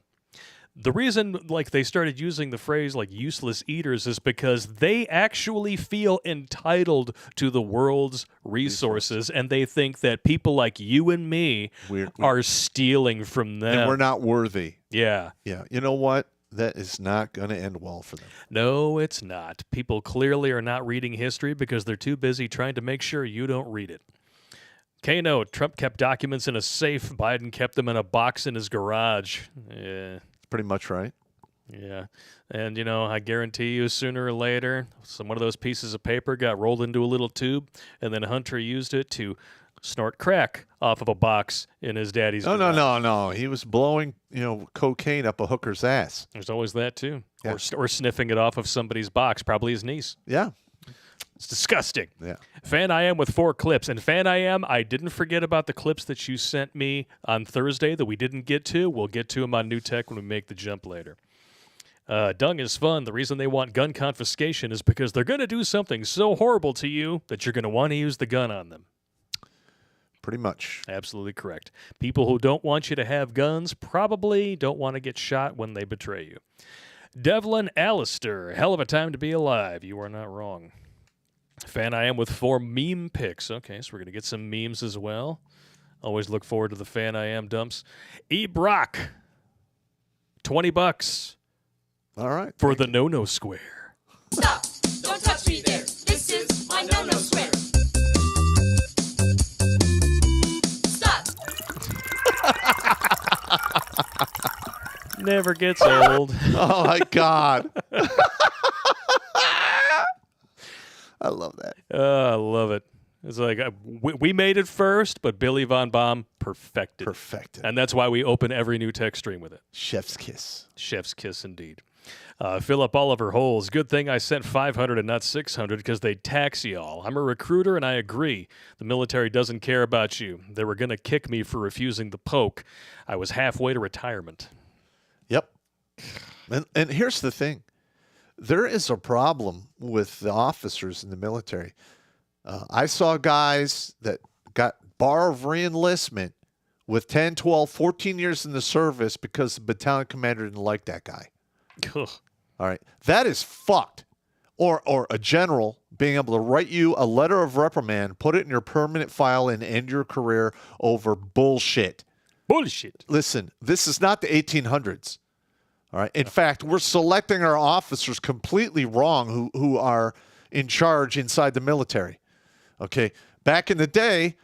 The reason they started using the phrase useless eaters is because they actually feel entitled to the world's resources, and they think that people like you and me are stealing from them. And we're not worthy. Yeah. Yeah. You know what? That is not going to end well for them. No, it's not. People clearly are not reading history because they're too busy trying to make sure you don't read it. K-Note, Trump kept documents in a safe. Biden kept them in a box in his garage. Yeah. Pretty much right. Yeah. And, I guarantee you sooner or later, one of those pieces of paper got rolled into a little tube, and then Hunter used it to snort crack off of a box in his daddy's garage. No. He was blowing, cocaine up a hooker's ass. There's always that, too. Yeah. Or sniffing it off of somebody's box, probably his niece. Yeah. It's disgusting. Yeah. Fan I Am with 4 clips. And Fan I Am, I didn't forget about the clips that you sent me on Thursday that we didn't get to. We'll get to them on New Tech when we make the jump later. Dung is fun. The reason they want gun confiscation is because they're going to do something so horrible to you that you're going to want to use the gun on them. Pretty much. Absolutely correct. People who don't want you to have guns probably don't want to get shot when they betray you. Devlin Allister, hell of a time to be alive. You are not wrong. Fan I Am with 4 meme picks. Okay, so we're going to get some memes as well. Always look forward to the Fan I Am dumps. E. Brock, $20. All right. For the no-no square. Stop! Don't touch me there. This is my no-no square. Stop! Never gets old. Oh, my God. I love that. I love it. It's like we made it first, but Billy Von Baum perfected. And that's why we open every New Tech stream with it. Chef's kiss. Chef's kiss indeed. Philip Oliver Holes. Good thing I sent 500 and not 600 because they'd tax y'all. I'm a recruiter and I agree. The military doesn't care about you. They were going to kick me for refusing the poke. I was halfway to retirement. Yep. And here's the thing. There is a problem with the officers in the military. I saw guys that got bar of reenlistment with 10, 12, 14 years in the service because the battalion commander didn't like that guy. Ugh. All right. That is fucked. Or a general being able to write you a letter of reprimand, put it in your permanent file, and end your career over bullshit. Bullshit. Listen, this is not the 1800s. All right. In fact, we're selecting our officers completely wrong who are in charge inside the military. Okay. Back in the day,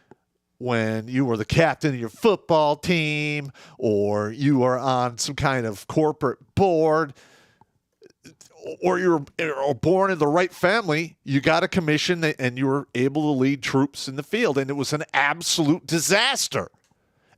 when you were the captain of your football team or you were on some kind of corporate board or you were born in the right family, you got a commission and you were able to lead troops in the field. And it was an absolute disaster.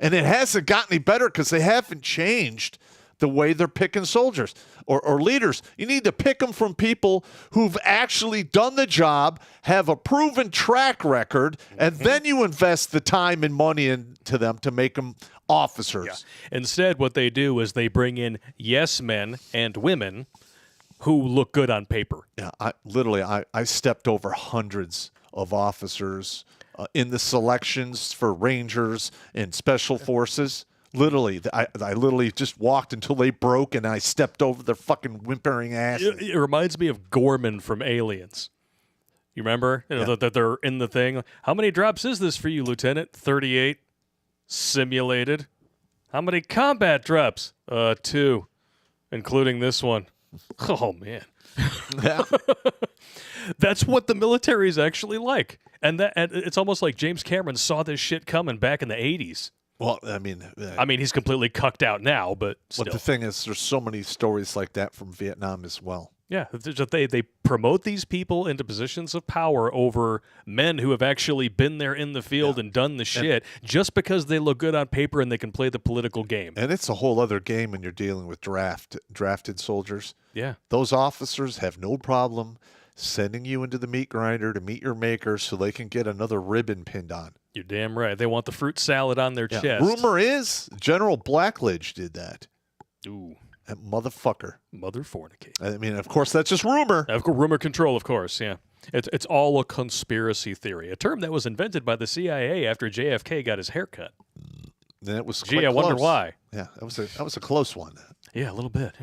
And it hasn't gotten any better because they haven't changed the way they're picking soldiers or leaders. You need to pick them from people who've actually done the job, have a proven track record, and then you invest the time and money into them to make them officers. Yeah. Instead, what they do is they bring in yes men and women who look good on paper. Yeah, I stepped over hundreds of officers in the selections for Rangers and Special Forces. Literally, I literally just walked until they broke, and I stepped over their fucking whimpering ass. It reminds me of Gorman from Aliens. You remember that they're in the thing? How many drops is this for you, Lieutenant? 38. Simulated. How many combat drops? 2, including this one. Oh, man. Yeah. That's what the military is actually like. And it's almost like James Cameron saw this shit coming back in the 80s. Well, I mean, he's completely cucked out now, but still. But the thing is, there's so many stories like that from Vietnam as well. Yeah, they promote these people into positions of power over men who have actually been there in the field and done the shit just because they look good on paper and they can play the political game. And it's a whole other game when you're dealing with drafted soldiers. Yeah. Those officers have no problem sending you into the meat grinder to meet your maker so they can get another ribbon pinned on. You're damn right. They want the fruit salad on their chest. Rumor is General Blackledge did that. Ooh. That motherfucker. Mother fornicate. I mean, of course, that's just rumor. Rumor control, of course, yeah. It's all a conspiracy theory, a term that was invented by the CIA after JFK got his hair cut. That was Gee, I wonder why. Yeah, that was a close one. Yeah, a little bit.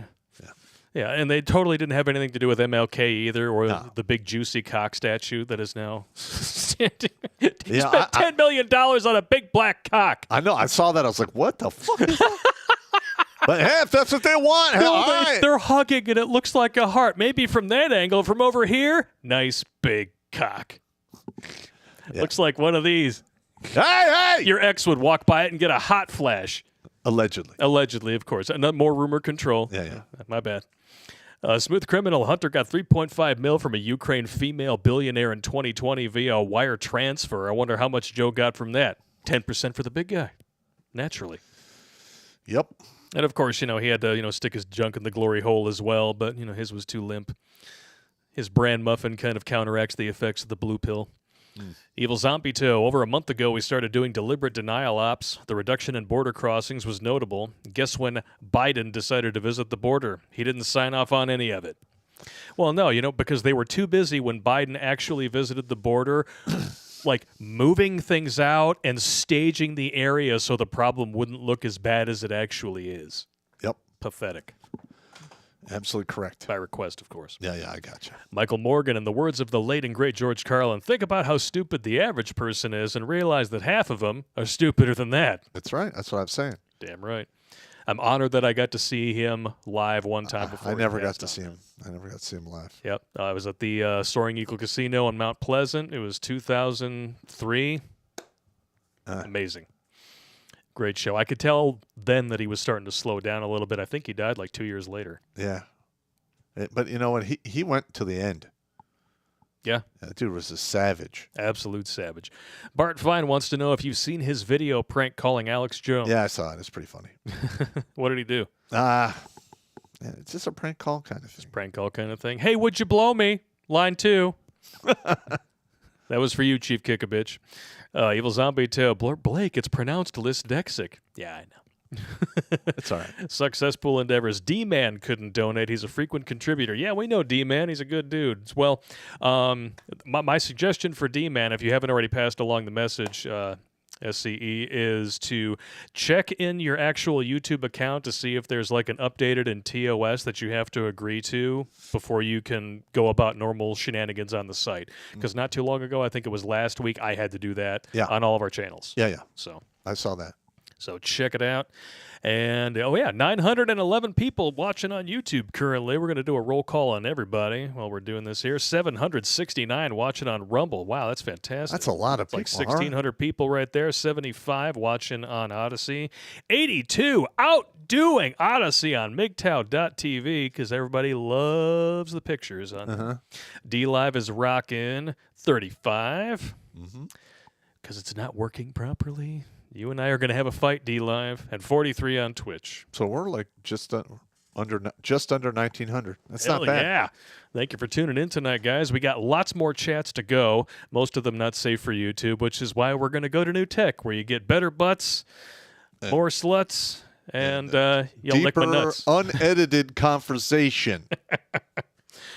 Yeah, and they totally didn't have anything to do with MLK either, or the big juicy cock statue that is now standing. He spent $10 million on a big black cock. I know. I saw that. I was like, what the fuck is that? But hey, if that's what they want, they're hugging and it looks like a heart. Maybe from that angle, from over here, nice big cock. Looks like one of these. Hey! Your ex would walk by it and get a hot flash. Allegedly. Allegedly, of course. And more rumor control. Yeah. My bad. Smooth criminal Hunter got $3.5 million from a Ukraine female billionaire in 2020 via a wire transfer. I wonder how much Joe got from that. 10% for the big guy. Naturally. Yep. And, of course, he had to, stick his junk in the glory hole as well, but, his was too limp. His bran muffin kind of counteracts the effects of the blue pill. Evil Zombie Toe. Over a month ago, we started doing deliberate denial ops. The reduction in border crossings was notable. Guess when Biden decided to visit the border? He didn't sign off on any of it. Well, no, because they were too busy when Biden actually visited the border, like moving things out and staging the area so the problem wouldn't look as bad as it actually is. Yep. Pathetic. Absolutely correct. By request, of course. Yeah, I got you. Michael Morgan, in the words of the late and great George Carlin, think about how stupid the average person is and realize that half of them are stupider than that. That's right. That's what I'm saying. Damn right. I'm honored that I got to see him live one time before. I never got to see him. I never got to see him live. Yep. I was at the Soaring Eagle Casino in Mount Pleasant. It was 2003. Amazing. Great show. I could tell then that he was starting to slow down a little bit. I think he died like 2 years later. Yeah. But you know what? He went to the end. Yeah. That dude was a savage. Absolute savage. Bart Fine wants to know if you've seen his video prank calling Alex Jones. Yeah, I saw it. It's pretty funny. What did he do? It's just a prank call kind of thing. Just prank call kind of thing. Hey, would you blow me? Line 2. That was for you, Chief Kick-A-Bitch. Evil Zombie Tail. Blake, it's pronounced Lisdexic. Yeah, I know. It's all right. Successful endeavors. D-Man couldn't donate. He's a frequent contributor. Yeah, we know D-Man. He's a good dude. Well, my suggestion for D-Man, if you haven't already passed along the message, SCE, is to check in your actual YouTube account to see if there's like an updated in TOS that you have to agree to before you can go about normal shenanigans on the site. Because not too long ago, I think it was last week, I had to do that on all of our channels. Yeah. So I saw that. So check it out. And, 911 people watching on YouTube currently. We're going to do a roll call on everybody while we're doing this here. 769 watching on Rumble. Wow, that's fantastic. That's a lot of people. Like 1,600 people right there. 75 watching on Odyssey. 82 outdoing Odyssey on MGTOW.tv because everybody loves the pictures on D-Live is rocking 35 because it's not working properly. You and I are going to have a fight, D-Live, and 43 on Twitch. So we're like just under 1,900. That's Hell not bad. Yeah. Thank you for tuning in tonight, guys. We got lots more chats to go, most of them not safe for YouTube, which is why we're going to go to New Tech, where you get better butts, more sluts, and you'll lick my nuts. Unedited conversation.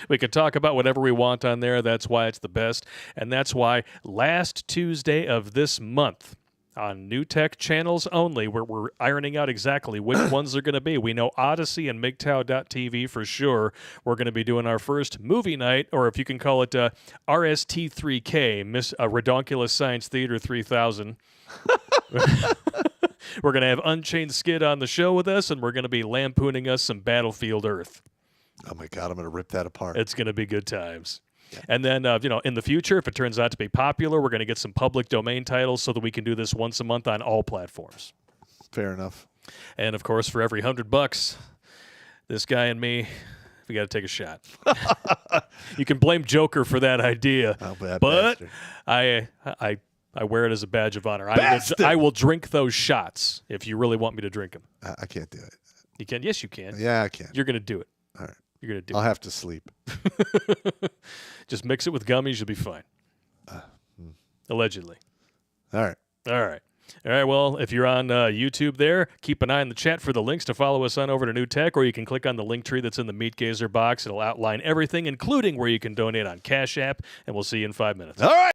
We can talk about whatever we want on there. That's why it's the best. And that's why last Tuesday of this month, on New Tech channels only, where we're ironing out exactly which ones they're going to be. We know Odyssey and MGTOW.tv for sure. We're going to be doing our first movie night, or if you can call it RST3K, Redonkulous Science Theater 3000. We're going to have Unchained Skid on the show with us, and we're going to be lampooning us some Battlefield Earth. Oh, my God, I'm going to rip that apart. It's going to be good times. And then, in the future, if it turns out to be popular, we're going to get some public domain titles so that we can do this once a month on all platforms. Fair enough. And, of course, for every $100, this guy and me, we got to take a shot. You can blame Joker for that idea, but I wear it as a badge of honor. I will drink those shots if you really want me to drink them. I can't do it. You can? Yes, you can. Yeah, I can. You're going to do it. All right. You're going to do I'll have to sleep. Just mix it with gummies. You'll be fine. Allegedly. All right. All right. All right, well, if you're on YouTube there, keep an eye on the chat for the links to follow us on over to New Tech, or you can click on the link tree that's in the Meat Gazer box. It'll outline everything, including where you can donate on Cash App, and we'll see you in 5 minutes. All right.